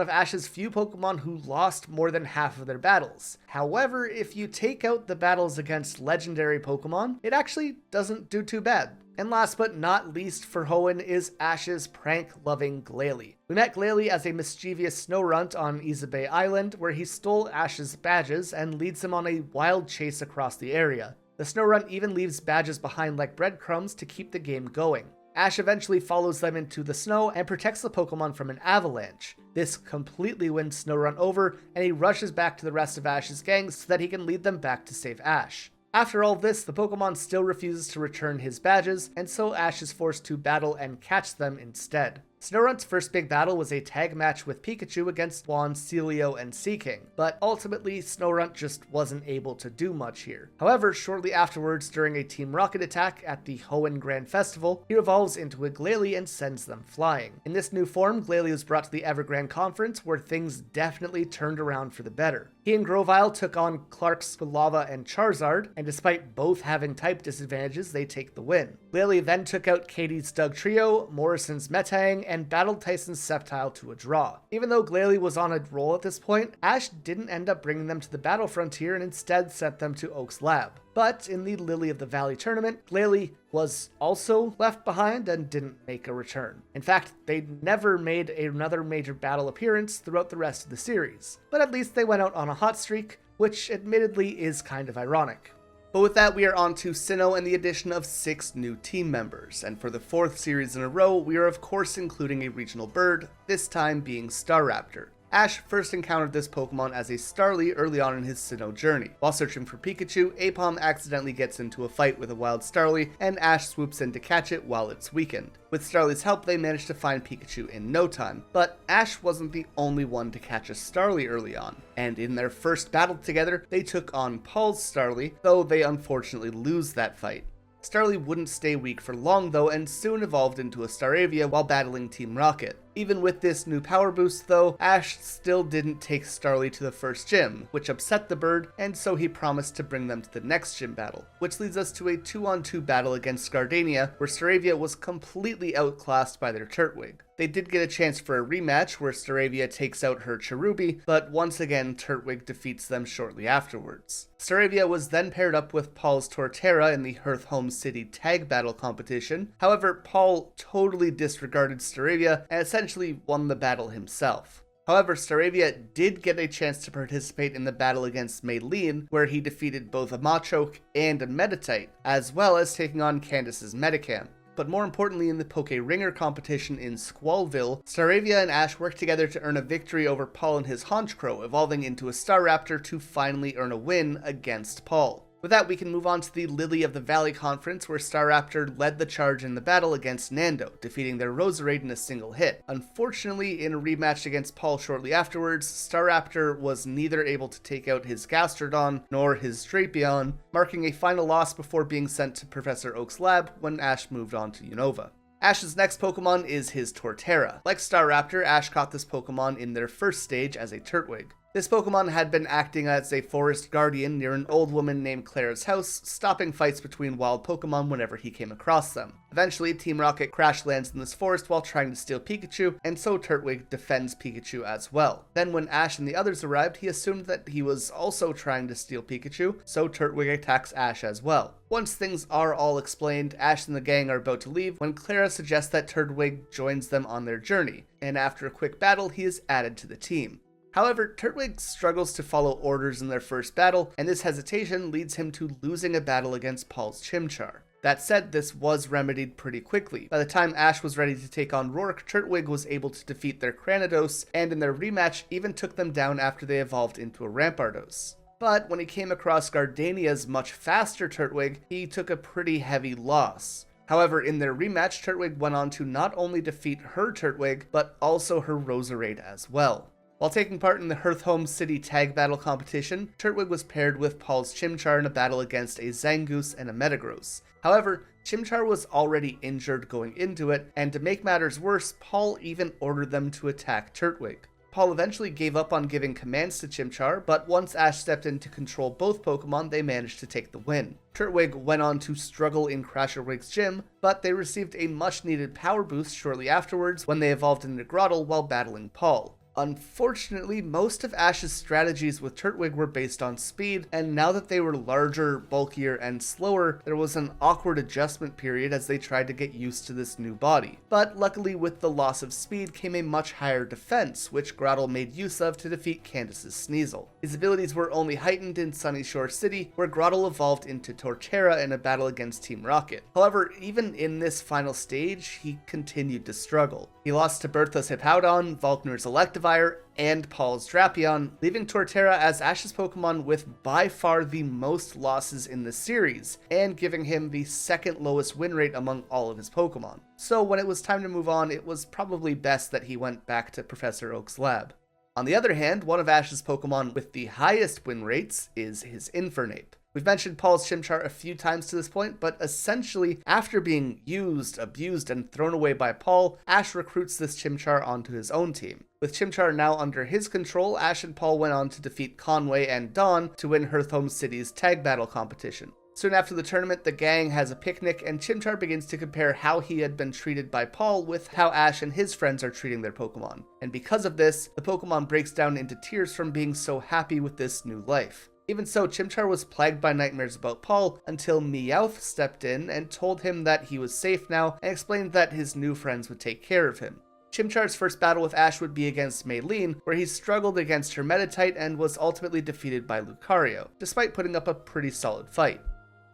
of Ash's few Pokemon who lost more than half of their battles. However, if you take out the battles against legendary Pokemon, it actually doesn't do too bad. And last but not least for Hoenn is Ash's prank-loving Glalie. We met Glalie as a mischievous Snorunt on Isabey Island, where he stole Ash's badges and leads him on a wild chase across the area. The Snorunt even leaves badges behind like breadcrumbs to keep the game going. Ash eventually follows them into the snow and protects the Pokemon from an avalanche. This completely wins Snorunt over, and he rushes back to the rest of Ash's gang so that he can lead them back to save Ash. After all this, the Pokemon still refuses to return his badges, and so Ash is forced to battle and catch them instead. Snorunt's first big battle was a tag match with Pikachu against Juan, Celio, and Seaking, but ultimately Snorunt just wasn't able to do much here. However, shortly afterwards, during a Team Rocket attack at the Hoenn Grand Festival, he evolves into a Glalie and sends them flying. In this new form, Glalie was brought to the Evergrande Conference, where things definitely turned around for the better. He and Grovyle took on Clark's Lava and Charizard, and despite both having type disadvantages, they take the win. Glalie then took out Katie's Dugtrio, Morrison's Metang, and battled Tyson's Sceptile to a draw. Even though Glalie was on a roll at this point, Ash didn't end up bringing them to the Battle Frontier and instead sent them to Oak's lab. But in the Lily of the Valley tournament, Glalie was also left behind and didn't make a return. In fact, they never made another major battle appearance throughout the rest of the series. But at least they went out on a hot streak, which admittedly is kind of ironic. But with that, we are on to Sinnoh and the addition of 6 new team members, and for the 4th series in a row, we are of course including a regional bird, this time being Staraptor. Ash first encountered this Pokemon as a Starly early on in his Sinnoh journey. While searching for Pikachu, Aipom accidentally gets into a fight with a wild Starly, and Ash swoops in to catch it while it's weakened. With Starly's help, they managed to find Pikachu in no time, but Ash wasn't the only one to catch a Starly early on, and in their first battle together, they took on Paul's Starly, though they unfortunately lose that fight. Starly wouldn't stay weak for long though, and soon evolved into a Staravia while battling Team Rocket. Even with this new power boost though, Ash still didn't take Starly to the first gym, which upset the bird, and so he promised to bring them to the next gym battle, which leads us to a 2-on-2 battle against Gardenia, where Staravia was completely outclassed by their Turtwig. They did get a chance for a rematch where Staravia takes out her Cherubi, but once again Turtwig defeats them shortly afterwards. Staravia was then paired up with Paul's Torterra in the Hearthhome City tag battle competition. However, Paul totally disregarded Staravia and essentially won the battle himself. However, Staravia did get a chance to participate in the battle against Maylene, where he defeated both a Machoke and a Meditite, as well as taking on Candace's Medicam. But more importantly, in the Poke Ringer competition in Squallville, Staravia and Ash worked together to earn a victory over Paul and his Honchkrow, evolving into a Staraptor to finally earn a win against Paul. With that, we can move on to the Lily of the Valley Conference, where Staraptor led the charge in the battle against Nando, defeating their Roserade in a single hit. Unfortunately, in a rematch against Paul shortly afterwards, Staraptor was neither able to take out his Gastrodon nor his Drapion, marking a final loss before being sent to Professor Oak's lab when Ash moved on to Unova. Ash's next Pokemon is his Torterra. Like Staraptor, Ash caught this Pokemon in their first stage as a Turtwig. This Pokemon had been acting as a forest guardian near an old woman named Clara's house, stopping fights between wild Pokemon whenever he came across them. Eventually, Team Rocket crash lands in this forest while trying to steal Pikachu, and so Turtwig defends Pikachu as well. Then when Ash and the others arrived, he assumed that he was also trying to steal Pikachu, so Turtwig attacks Ash as well. Once things are all explained, Ash and the gang are about to leave when Clara suggests that Turtwig joins them on their journey, and after a quick battle, he is added to the team. However, Turtwig struggles to follow orders in their first battle, and this hesitation leads him to losing a battle against Paul's Chimchar. That said, this was remedied pretty quickly. By the time Ash was ready to take on Rourke, Turtwig was able to defeat their Cranidos, and in their rematch even took them down after they evolved into a Rampardos. But when he came across Gardenia's much faster Turtwig, he took a pretty heavy loss. However, in their rematch, Turtwig went on to not only defeat her Turtwig, but also her Roserade as well. While taking part in the Hearthhome City tag battle competition, Turtwig was paired with Paul's Chimchar in a battle against a Zangoose and a Metagross. However, Chimchar was already injured going into it, and to make matters worse, Paul even ordered them to attack Turtwig. Paul eventually gave up on giving commands to Chimchar, but once Ash stepped in to control both Pokemon, they managed to take the win. Turtwig went on to struggle in Crasherwig's gym, but they received a much needed power boost shortly afterwards when they evolved into Grottle while battling Paul. Unfortunately, most of Ash's strategies with Turtwig were based on speed, and now that they were larger, bulkier, and slower, there was an awkward adjustment period as they tried to get used to this new body. But luckily, with the loss of speed came a much higher defense, which Grottle made use of to defeat Candace's Sneasel. His abilities were only heightened in Sunyshore City, where Grottle evolved into Torterra in a battle against Team Rocket. However, even in this final stage, he continued to struggle. He lost to Bertha's Hippowdon, Volkner's Electivire, Electivire, and Paul's Drapion, leaving Torterra as Ash's Pokemon with by far the most losses in the series, and giving him the second lowest win rate among all of his Pokemon. So when it was time to move on, it was probably best that he went back to Professor Oak's lab. On the other hand, one of Ash's Pokemon with the highest win rates is his Infernape. We've mentioned Paul's Chimchar a few times to this point, but essentially, after being used, abused, and thrown away by Paul, Ash recruits this Chimchar onto his own team. With Chimchar now under his control, Ash and Paul went on to defeat Conway and Dawn to win Hearthome City's tag battle competition. Soon after the tournament, the gang has a picnic, and Chimchar begins to compare how he had been treated by Paul with how Ash and his friends are treating their Pokemon. And because of this, the Pokemon breaks down into tears from being so happy with this new life. Even so, Chimchar was plagued by nightmares about Paul until Meowth stepped in and told him that he was safe now and explained that his new friends would take care of him. Chimchar's first battle with Ash would be against Maylene, where he struggled against her Meditite and was ultimately defeated by Lucario, despite putting up a pretty solid fight.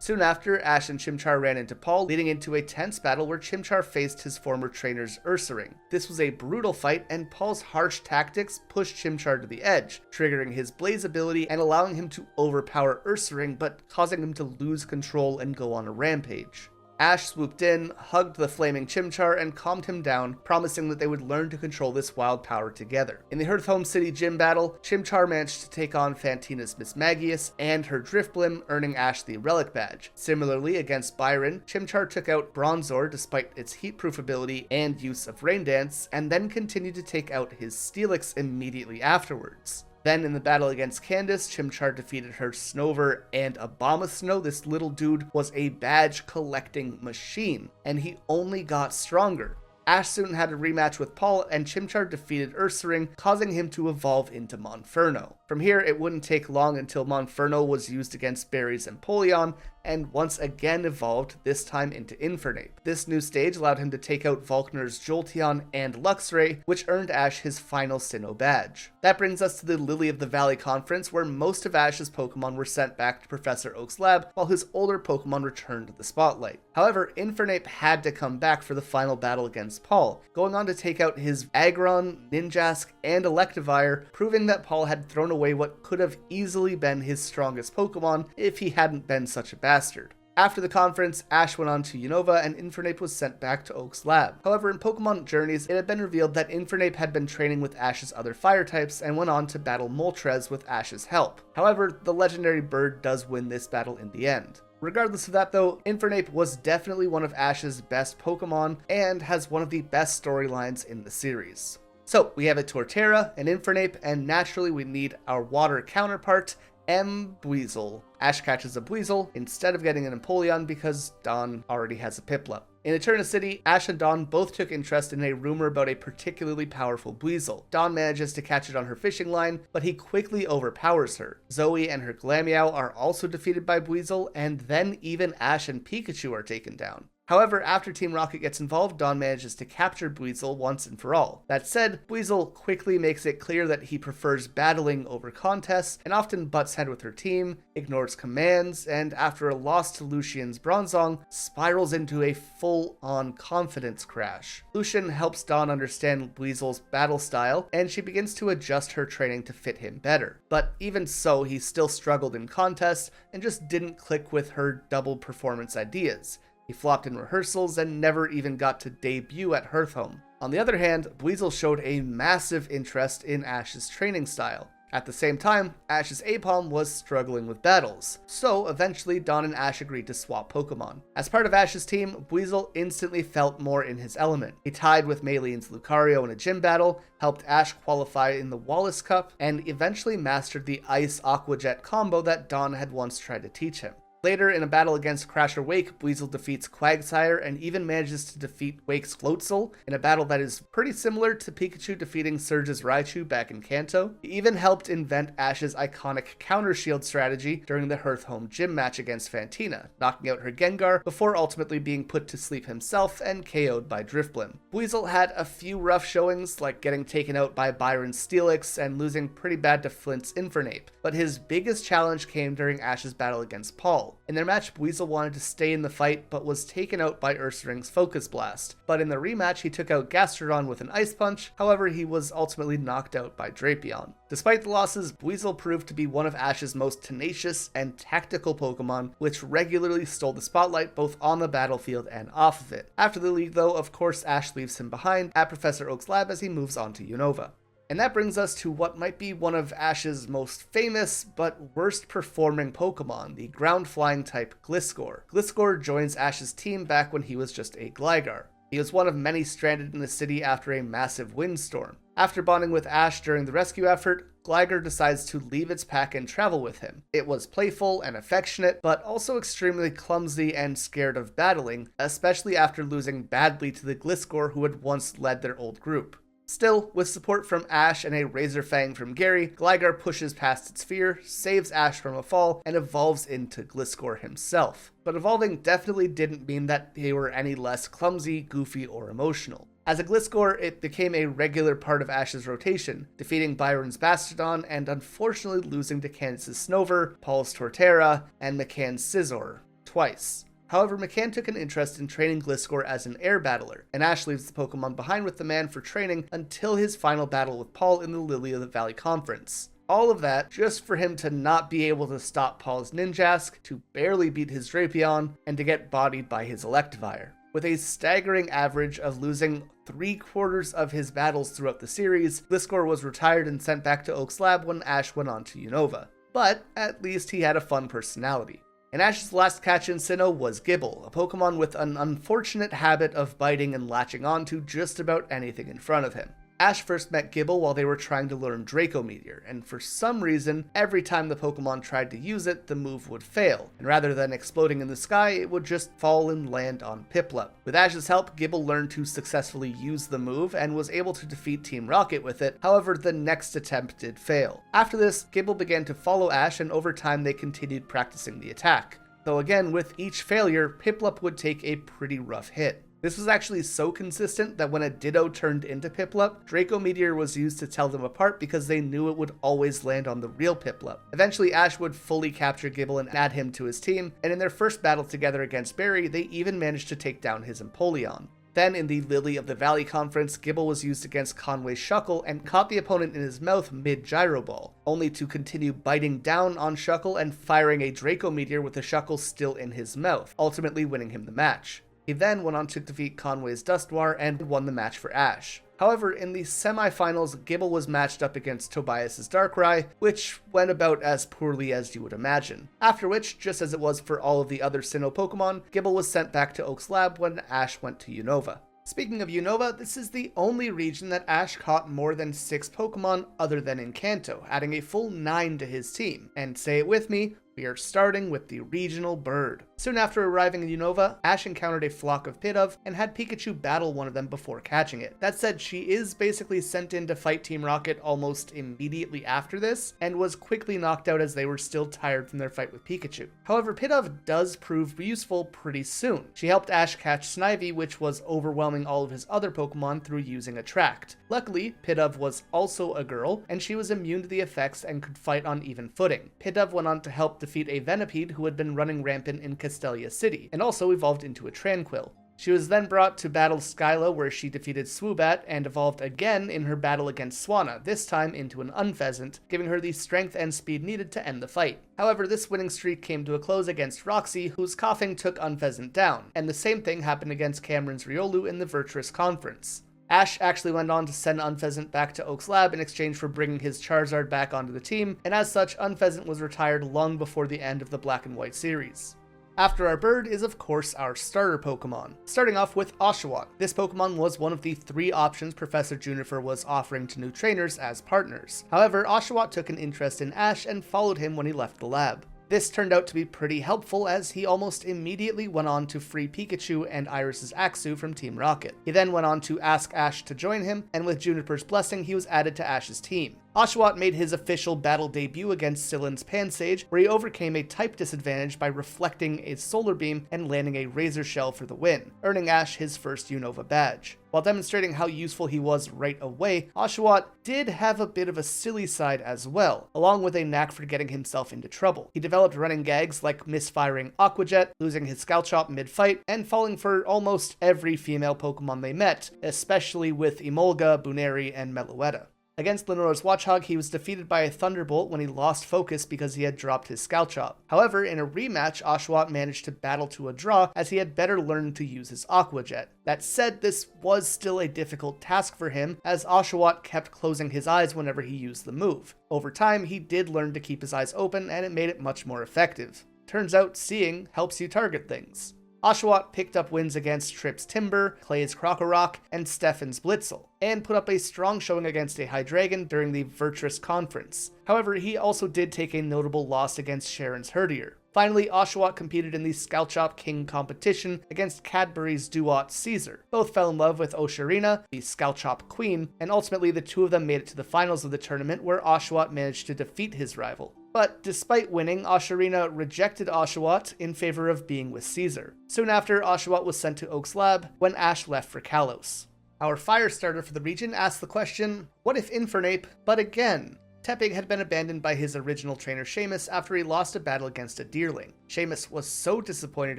Soon after, Ash and Chimchar ran into Paul, leading into a tense battle where Chimchar faced his former trainer's Ursaring. This was a brutal fight, and Paul's harsh tactics pushed Chimchar to the edge, triggering his Blaze ability and allowing him to overpower Ursaring, but causing him to lose control and go on a rampage. Ash swooped in, hugged the flaming Chimchar, and calmed him down, promising that they would learn to control this wild power together. In the Hearthome City gym battle, Chimchar managed to take on Fantina's Miss Magius and her Drifblim, earning Ash the Relic Badge. Similarly, against Byron, Chimchar took out Bronzor despite its heatproof ability and use of Rain Dance, and then continued to take out his Steelix immediately afterwards. Then in the battle against Candace, Chimchar defeated her Snover and Abomasnow. This little dude was a badge collecting machine, and he only got stronger. Ash soon had a rematch with Paul, and Chimchar defeated Ursaring, causing him to evolve into Monferno. From here, it wouldn't take long until Monferno was used against Berries and Polion, and once again evolved, this time into Infernape. This new stage allowed him to take out Volkner's Jolteon and Luxray, which earned Ash his final Sinnoh badge. That brings us to the Lily of the Valley conference, where most of Ash's Pokemon were sent back to Professor Oak's lab, while his older Pokemon returned to the spotlight. However, Infernape had to come back for the final battle against Paul, going on to take out his Aggron, Ninjask, and Electivire, proving that Paul had thrown away what could have easily been his strongest Pokemon if he hadn't been such a bastard. After the conference, Ash went on to Unova, and Infernape was sent back to Oak's lab. However, in Pokemon Journeys, it had been revealed that Infernape had been training with Ash's other fire types and went on to battle Moltres with Ash's help. However, the legendary bird does win this battle in the end. Regardless of that though, Infernape was definitely one of Ash's best Pokemon and has one of the best storylines in the series. So we have a Torterra, an Infernape, and naturally we need our water counterpart, Buizel. Ash catches a Buizel instead of getting an Empoleon because Dawn already has a Piplup. In Eterna City, Ash and Dawn both took interest in a rumor about a particularly powerful Buizel. Dawn manages to catch it on her fishing line, but he quickly overpowers her. Zoe and her Glameow are also defeated by Buizel, and then even Ash and Pikachu are taken down. However, after Team Rocket gets involved, Dawn manages to capture Buizel once and for all. That said, Buizel quickly makes it clear that he prefers battling over contests, and often butts head with her team, ignores commands, and after a loss to Lucian's Bronzong, spirals into a full-on confidence crash. Lucian helps Dawn understand Buizel's battle style, and she begins to adjust her training to fit him better. But even so, he still struggled in contests, and just didn't click with her double performance ideas. He flopped in rehearsals and never even got to debut at Hearthome. On the other hand, Buizel showed a massive interest in Ash's training style. At the same time, Ash's Apom was struggling with battles, so eventually Dawn and Ash agreed to swap Pokemon. As part of Ash's team, Buizel instantly felt more in his element. He tied with Maylene's Lucario in a gym battle, helped Ash qualify in the Wallace Cup, and eventually mastered the Ice Aqua Jet combo that Dawn had once tried to teach him. Later, in a battle against Crasher Wake, Buizel defeats Quagsire and even manages to defeat Wake's Floatzel in a battle that is pretty similar to Pikachu defeating Surge's Raichu back in Kanto. He even helped invent Ash's iconic Counter Shield strategy during the Hearthome gym match against Fantina, knocking out her Gengar before ultimately being put to sleep himself and KO'd by Drifblim. Buizel had a few rough showings, like getting taken out by Byron's Steelix and losing pretty bad to Flint's Infernape, but his biggest challenge came during Ash's battle against Paul. all. In their match, Buizel wanted to stay in the fight, but was taken out by Ursaring's Focus Blast. But in the rematch, he took out Gastrodon with an Ice Punch, however he was ultimately knocked out by Drapion. Despite the losses, Buizel proved to be one of Ash's most tenacious and tactical Pokemon, which regularly stole the spotlight both on the battlefield and off of it. After the league though, of course Ash leaves him behind at Professor Oak's lab as he moves on to Unova. And that brings us to what might be one of Ash's most famous but worst performing Pokemon, the ground-flying type Gliscor. Gliscor joins Ash's team back when he was just a Gligar. He was one of many stranded in the city after a massive windstorm. After bonding with Ash during the rescue effort, Gligar decides to leave its pack and travel with him. It was playful and affectionate, but also extremely clumsy and scared of battling, especially after losing badly to the Gliscor who had once led their old group. Still, with support from Ash and a Razor Fang from Gary, Gligar pushes past its fear, saves Ash from a fall, and evolves into Gliscor himself. But evolving definitely didn't mean that they were any less clumsy, goofy, or emotional. As a Gliscor, it became a regular part of Ash's rotation, defeating Byron's Bastodon and unfortunately losing to Candace's Snover, Paul's Torterra, and McCann's Scizor twice. However, McCann took an interest in training Gliscor as an air battler, and Ash leaves the Pokemon behind with the man for training until his final battle with Paul in the Lily of the Valley Conference. All of that just for him to not be able to stop Paul's Ninjask, to barely beat his Drapion, and to get bodied by his Electivire. With a staggering average of losing 3/4 of his battles throughout the series, Gliscor was retired and sent back to Oak's lab when Ash went on to Unova. But at least he had a fun personality. And Ash's last catch in Sinnoh was Gible, a Pokemon with an unfortunate habit of biting and latching onto just about anything in front of him. Ash first met Gible while they were trying to learn Draco Meteor, and for some reason, every time the Pokemon tried to use it, the move would fail, and rather than exploding in the sky, it would just fall and land on Piplup. With Ash's help, Gible learned to successfully use the move and was able to defeat Team Rocket with it, however the next attempt did fail. After this, Gible began to follow Ash, and over time they continued practicing the attack. Though again, with each failure, Piplup would take a pretty rough hit. This was actually so consistent that when a Ditto turned into Piplup, Draco Meteor was used to tell them apart because they knew it would always land on the real Piplup. Eventually, Ash would fully capture Gible and add him to his team, and in their first battle together against Barry, they even managed to take down his Empoleon. Then, in the Lily of the Valley Conference, Gible was used against Conway's Shuckle and caught the opponent in his mouth mid-Gyro Ball, only to continue biting down on Shuckle and firing a Draco Meteor with the Shuckle still in his mouth, ultimately winning him the match. He then went on to defeat Conway's Dusknoir and won the match for Ash. However, in the semi-finals, Gible was matched up against Tobias's Darkrai, which went about as poorly as you would imagine. After which, just as it was for all of the other Sinnoh Pokemon, Gible was sent back to Oak's lab when Ash went to Unova. Speaking of Unova, this is the only region that Ash caught more than 6 Pokemon other than in Kanto, adding a full 9 to his team. And say it with me, we are starting with the regional bird. Soon after arriving in Unova, Ash encountered a flock of Pidove and had Pikachu battle one of them before catching it. That said, she is basically sent in to fight Team Rocket almost immediately after this, and was quickly knocked out as they were still tired from their fight with Pikachu. However, Pidove does prove useful pretty soon. She helped Ash catch Snivy, which was overwhelming all of his other Pokemon through using Attract. Luckily, Pidove was also a girl, and she was immune to the effects and could fight on even footing. Pidove went on to help defeat a Venipede who had been running rampant in Castelia City, and also evolved into a Tranquill. She was then brought to battle Skyla, where she defeated Swoobat and evolved again in her battle against Swanna, this time into an Unpheasant, giving her the strength and speed needed to end the fight. However, this winning streak came to a close against Roxy, whose coughing took Unpheasant down, and the same thing happened against Cameron's Riolu in the Virtuous Conference. Ash actually went on to send Unpheasant back to Oak's lab in exchange for bringing his Charizard back onto the team, and as such, Unpheasant was retired long before the end of the Black and White series. After our bird is of course our starter Pokemon, starting off with Oshawott. This Pokemon was one of the 3 options Professor Juniper was offering to new trainers as partners. However, Oshawott took an interest in Ash and followed him when he left the lab. This turned out to be pretty helpful as he almost immediately went on to free Pikachu and Iris's Axew from Team Rocket. He then went on to ask Ash to join him, and with Juniper's blessing he was added to Ash's team. Oshawott made his official battle debut against Syllin's Pansage, where he overcame a type disadvantage by reflecting a Solar Beam and landing a Razor Shell for the win, earning Ash his first Unova badge. While demonstrating how useful he was right away, Oshawott did have a bit of a silly side as well, along with a knack for getting himself into trouble. He developed running gags like misfiring Aqua Jet, losing his Scalchop mid-fight, and falling for almost every female Pokemon they met, especially with Emolga, Buneri, and Meloetta. Against Lenora's Watchog, he was defeated by a Thunderbolt when he lost focus because he had dropped his Scalchop. However, in a rematch, Oshawott managed to battle to a draw as he had better learned to use his Aqua Jet. That said, this was still a difficult task for him, as Oshawott kept closing his eyes whenever he used the move. Over time, he did learn to keep his eyes open, and it made it much more effective. Turns out, seeing helps you target things. Oshawott picked up wins against Tripp's Timber, Clay's Crocorock, and Stefan's Blitzel, and put up a strong showing against a Hydreigon during the Virtuous Conference. However, he also did take a notable loss against Sharon's Herdier. Finally, Oshawott competed in the Scalchop King competition against Cadbury's Duat Caesar. Both fell in love with Osharina, the Scalchop Queen, and ultimately the two of them made it to the finals of the tournament, where Oshawott managed to defeat his rival. But despite winning, Osharina rejected Oshawott in favor of being with Caesar. Soon after, Oshawott was sent to Oak's lab when Ash left for Kalos. Our fire starter for the region asked the question, what if Infernape, but again? Tepig had been abandoned by his original trainer Seamus after he lost a battle against a Deerling. Seamus was so disappointed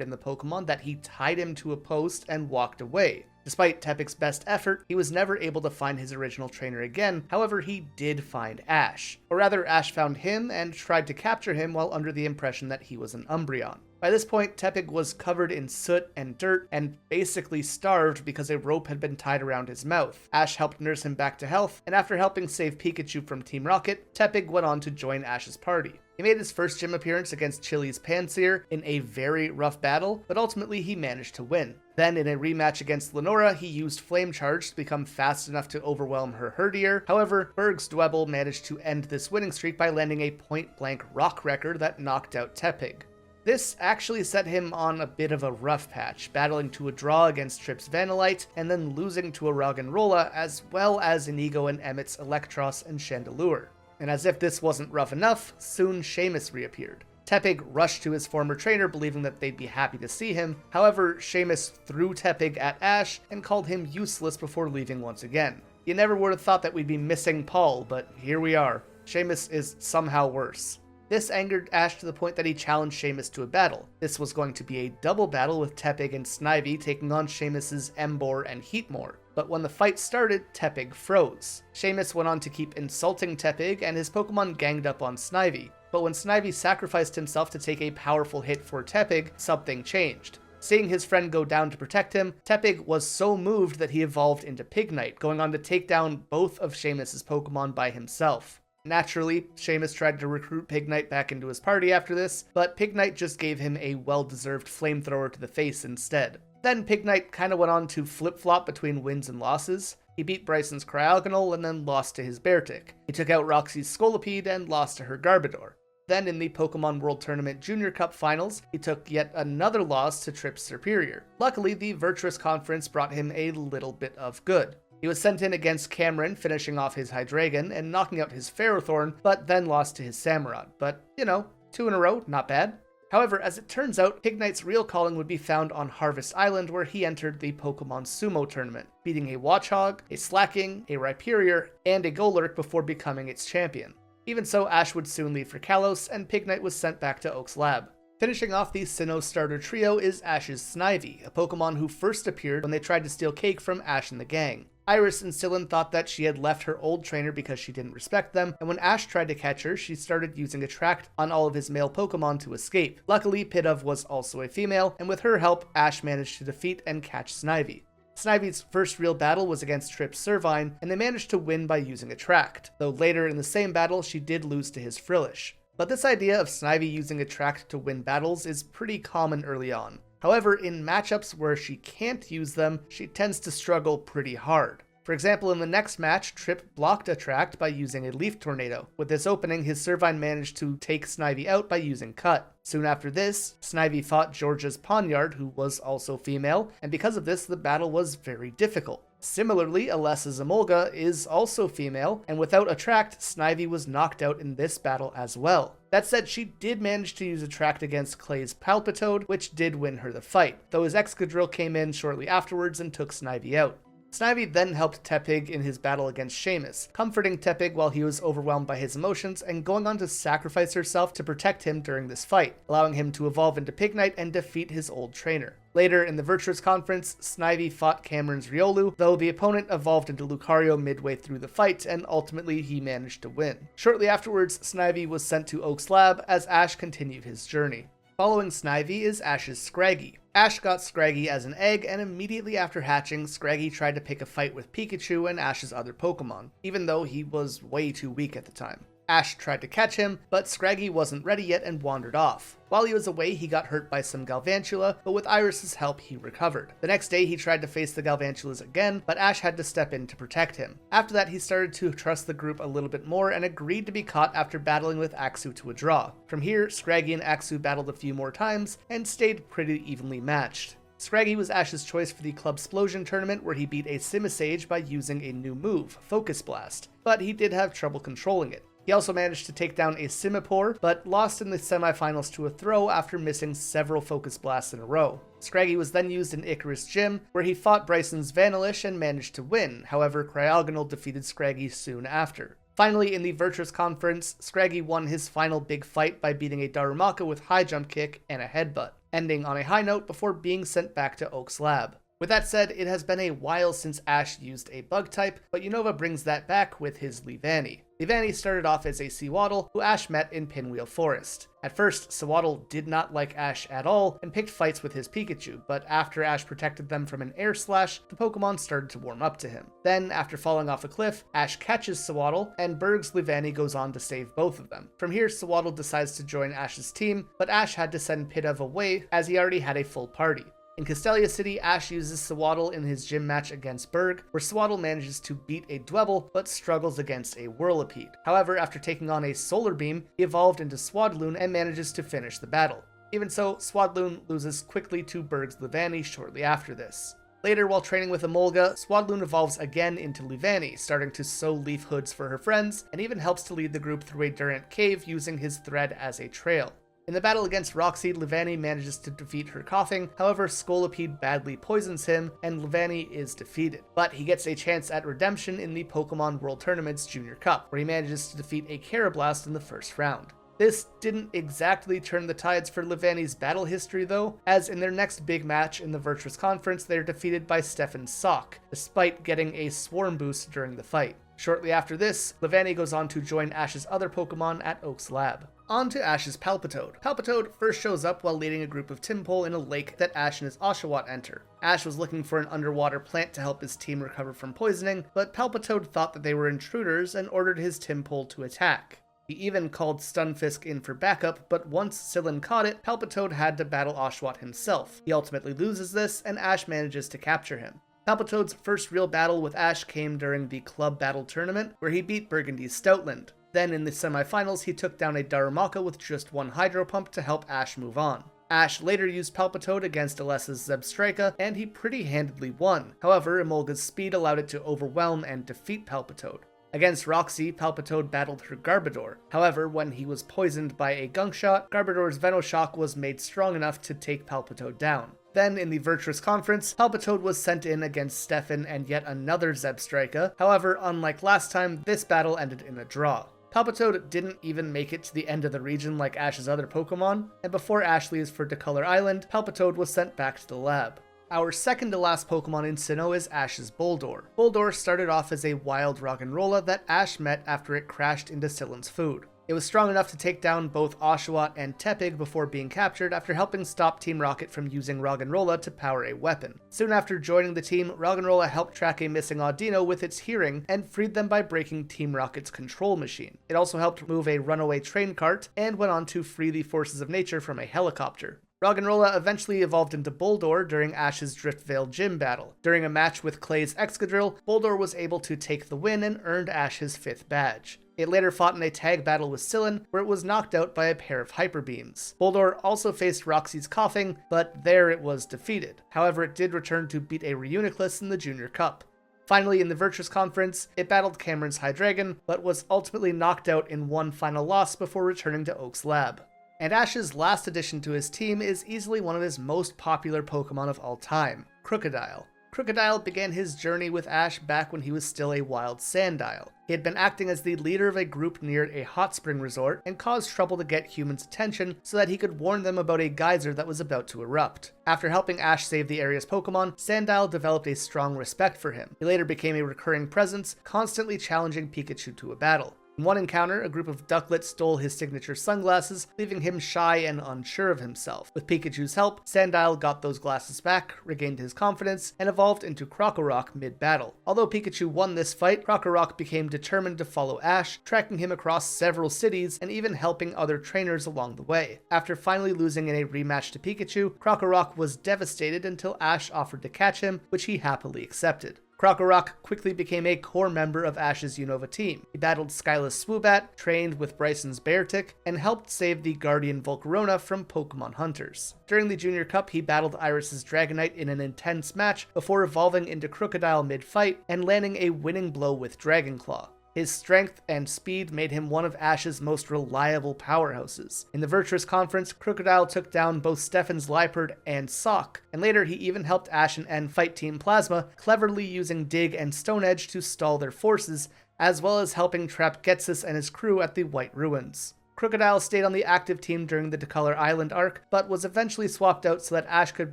in the Pokemon that he tied him to a post and walked away. Despite Tepig's best effort, he was never able to find his original trainer again. However, he did find Ash. Or rather, Ash found him and tried to capture him while under the impression that he was an Umbreon. By this point, Tepig was covered in soot and dirt and basically starved because a rope had been tied around his mouth. Ash helped nurse him back to health, and after helping save Pikachu from Team Rocket, Tepig went on to join Ash's party. He made his first gym appearance against Chili's Pansear in a very rough battle, but ultimately he managed to win. Then, in a rematch against Lenora, he used Flame Charge to become fast enough to overwhelm her Herdier. However, Berg's Dwebble managed to end this winning streak by landing a point-blank Rock Wrecker that knocked out Tepig. This actually set him on a bit of a rough patch, battling to a draw against Tripp's Vanillite, and then losing to a Roggenrola, as well as Inigo and Emmett's Electros and Chandelure. And as if this wasn't rough enough, soon Seamus reappeared. Tepig rushed to his former trainer, believing that they'd be happy to see him. However, Seamus threw Tepig at Ash and called him useless before leaving once again. You never would have thought that we'd be missing Paul, but here we are. Seamus is somehow worse. This angered Ash to the point that he challenged Seamus to a battle. This was going to be a double battle with Tepig and Snivy taking on Seamus's Emboar and Heatmore. But when the fight started, Tepig froze. Seamus went on to keep insulting Tepig, and his Pokemon ganged up on Snivy. But when Snivy sacrificed himself to take a powerful hit for Tepig, something changed. Seeing his friend go down to protect him, Tepig was so moved that he evolved into Pignite, going on to take down both of Seamus's Pokemon by himself. Naturally, Seamus tried to recruit Pignite back into his party after this, but Pignite just gave him a well-deserved flamethrower to the face instead. Then Pignite kinda went on to flip-flop between wins and losses. He beat Bryson's Cryogonal and then lost to his Beartic. He took out Roxy's Scolipede and lost to her Garbodor. Then in the Pokemon World Tournament Junior Cup Finals, he took yet another loss to Tripp's Superior. Luckily, the Virtuous Conference brought him a little bit of good. He was sent in against Cameron, finishing off his Hydreigon and knocking out his Ferrothorn, but then lost to his Samurott. But, 2 in a row, not bad. However, as it turns out, Pignite's real calling would be found on Harvest Island, where he entered the Pokemon Sumo Tournament, beating a Watchog, a Slacking, a Rhyperior, and a Golurk before becoming its champion. Even so, Ash would soon leave for Kalos, and Pignite was sent back to Oak's lab. Finishing off the Sinnoh starter trio is Ash's Snivy, a Pokemon who first appeared when they tried to steal cake from Ash and the gang. Iris and Sylvan thought that she had left her old trainer because she didn't respect them, and when Ash tried to catch her, she started using Attract on all of his male Pokemon to escape. Luckily, Pidove was also a female, and with her help, Ash managed to defeat and catch Snivy. Snivy's first real battle was against Tripp's Servine, and they managed to win by using Attract, though later in the same battle, she did lose to his Frillish. But this idea of Snivy using Attract to win battles is pretty common early on. However, in matchups where she can't use them, she tends to struggle pretty hard. For example, in the next match, Tripp blocked Attract by using a Leaf Tornado. With this opening, his Servine managed to take Snivy out by using Cut. Soon after this, Snivy fought Georgia's Poniard, who was also female, and because of this, the battle was very difficult. Similarly, Alessa's Emolga is also female, and without Attract, Snivy was knocked out in this battle as well. That said, she did manage to use Attract against Clay's Palpitoad, which did win her the fight, though his Excadrill came in shortly afterwards and took Snivy out. Snivy then helped Tepig in his battle against Seamus, comforting Tepig while he was overwhelmed by his emotions and going on to sacrifice herself to protect him during this fight, allowing him to evolve into Pignite and defeat his old trainer. Later in the Virtuous Conference, Snivy fought Cameron's Riolu, though the opponent evolved into Lucario midway through the fight, and ultimately he managed to win. Shortly afterwards, Snivy was sent to Oak's lab as Ash continued his journey. Following Snivy is Ash's Scraggy. Ash got Scraggy as an egg, and immediately after hatching, Scraggy tried to pick a fight with Pikachu and Ash's other Pokemon, even though he was way too weak at the time. Ash tried to catch him, but Scraggy wasn't ready yet and wandered off. While he was away, he got hurt by some Galvantula, but with Iris's help, he recovered. The next day, he tried to face the Galvantulas again, but Ash had to step in to protect him. After that, he started to trust the group a little bit more and agreed to be caught after battling with Axew to a draw. From here, Scraggy and Axew battled a few more times and stayed pretty evenly matched. Scraggy was Ash's choice for the Club Splosion tournament, where he beat a Simisage by using a new move, Focus Blast, but he did have trouble controlling it. He also managed to take down a Simipour, but lost in the semifinals to a throw after missing several Focus Blasts in a row. Scraggy was then used in Icarus Gym, where he fought Bryson's Vanillish and managed to win, however Cryogonal defeated Scraggy soon after. Finally, in the Virtuous Conference, Scraggy won his final big fight by beating a Darumaka with high jump kick and a headbutt, ending on a high note before being sent back to Oak's lab. With that said, it has been a while since Ash used a bug type, but Unova brings that back with his Leavanny. Leavanny started off as a Sewaddle, who Ash met in Pinwheel Forest. At first, Sewaddle did not like Ash at all and picked fights with his Pikachu, but after Ash protected them from an Air Slash, the Pokemon started to warm up to him. Then, after falling off a cliff, Ash catches Sewaddle, and Berg's Leavanny goes on to save both of them. From here, Sewaddle decides to join Ash's team, but Ash had to send Pidove away as he already had a full party. In Castelia City, Ash uses Sewaddle in his gym match against Berg, where Sewaddle manages to beat a Dwebble, but struggles against a Whirlipede. However, after taking on a Solar Beam, he evolved into Swadloon and manages to finish the battle. Even so, Swadloon loses quickly to Berg's Leavanny shortly after this. Later, while training with Emolga, Swadloon evolves again into Leavanny, starting to sew leaf hoods for her friends, and even helps to lead the group through a Durant cave using his thread as a trail. In the battle against Roxy, Leavanny manages to defeat her coughing, however Scolipede badly poisons him, and Leavanny is defeated. But he gets a chance at redemption in the Pokemon World Tournament's Junior Cup, where he manages to defeat a Carablast in the first round. This didn't exactly turn the tides for Leavanny's battle history though, as in their next big match in the Virtuous Conference, they are defeated by Stefan Sock, despite getting a Swarm boost during the fight. Shortly after this, Leavanny goes on to join Ash's other Pokemon at Oak's lab. On to Ash's Palpitoad. Palpitoad first shows up while leading a group of Tympole in a lake that Ash and his Oshawott enter. Ash was looking for an underwater plant to help his team recover from poisoning, but Palpitoad thought that they were intruders and ordered his Tympole to attack. He even called Stunfisk in for backup, but once Sillin caught it, Palpitoad had to battle Oshawott himself. He ultimately loses this, and Ash manages to capture him. Palpitoad's first real battle with Ash came during the Club Battle Tournament, where he beat Burgundy's Stoutland. Then in the semifinals, he took down a Darumaka with just one Hydro Pump to help Ash move on. Ash later used Palpitoad against Alessa's Zebstrika, and he pretty handedly won. However, Emolga's speed allowed it to overwhelm and defeat Palpitoad. Against Roxy, Palpitoad battled her Garbodor. However, when he was poisoned by a Gunk Shot, Garbodor's Venoshock was made strong enough to take Palpitoad down. Then, in the Virtuous Conference, Palpitoad was sent in against Stefan and yet another Zebstrika. However, unlike last time, this battle ended in a draw. Palpitoad didn't even make it to the end of the region like Ash's other Pokemon, and before Ash leaves for Decolor Island, Palpitoad was sent back to the lab. Our second to last Pokemon in Sinnoh is Ash's Boldore. Boldore started off as a wild Roggenrola that Ash met after it crashed into Sillin's food. It was strong enough to take down both Oshawott and Tepig before being captured after helping stop Team Rocket from using Roggenrola to power a weapon. Soon after joining the team, Roggenrola helped track a missing Audino with its hearing and freed them by breaking Team Rocket's control machine. It also helped move a runaway train cart and went on to free the forces of nature from a helicopter. Roggenrola eventually evolved into Boldore during Ash's Driftvale Gym battle. During a match with Clay's Excadrill, Boldore was able to take the win and earned Ash his 5th badge. It later fought in a tag battle with Sillin, where it was knocked out by a pair of Hyper Beams. Boldore also faced Roxy's Coughing, but there it was defeated. However, it did return to beat a Reuniclus in the Junior Cup. Finally, in the Virtuous Conference, it battled Cameron's Hydreigon, but was ultimately knocked out in one final loss before returning to Oak's lab. And Ash's last addition to his team is easily one of his most popular Pokemon of all time, Krookodile. Krookodile began his journey with Ash back when he was still a wild Sandile. He had been acting as the leader of a group near a hot spring resort and caused trouble to get humans' attention so that he could warn them about a geyser that was about to erupt. After helping Ash save the area's Pokemon, Sandile developed a strong respect for him. He later became a recurring presence, constantly challenging Pikachu to a battle. In one encounter, a group of ducklets stole his signature sunglasses, leaving him shy and unsure of himself. With Pikachu's help, Sandile got those glasses back, regained his confidence, and evolved into Krokorok mid-battle. Although Pikachu won this fight, Krokorok became determined to follow Ash, tracking him across several cities and even helping other trainers along the way. After finally losing in a rematch to Pikachu, Krokorok was devastated until Ash offered to catch him, which he happily accepted. Krokorok quickly became a core member of Ash's Unova team. He battled Skyla's Swoobat, trained with Bryson's Beartic, and helped save the Guardian Volcarona from Pokemon hunters. During the Junior Cup, he battled Iris's Dragonite in an intense match before evolving into Krookodile mid-fight and landing a winning blow with Dragon Claw. His strength and speed made him one of Ash's most reliable powerhouses. In the Virtuous Conference, Krookodile took down both Stefan's Liepard and Sock, and later he even helped Ash and N fight Team Plasma, cleverly using Dig and Stone Edge to stall their forces, as well as helping trap Getsus and his crew at the White Ruins. Krookodile stayed on the active team during the Decolor Island arc, but was eventually swapped out so that Ash could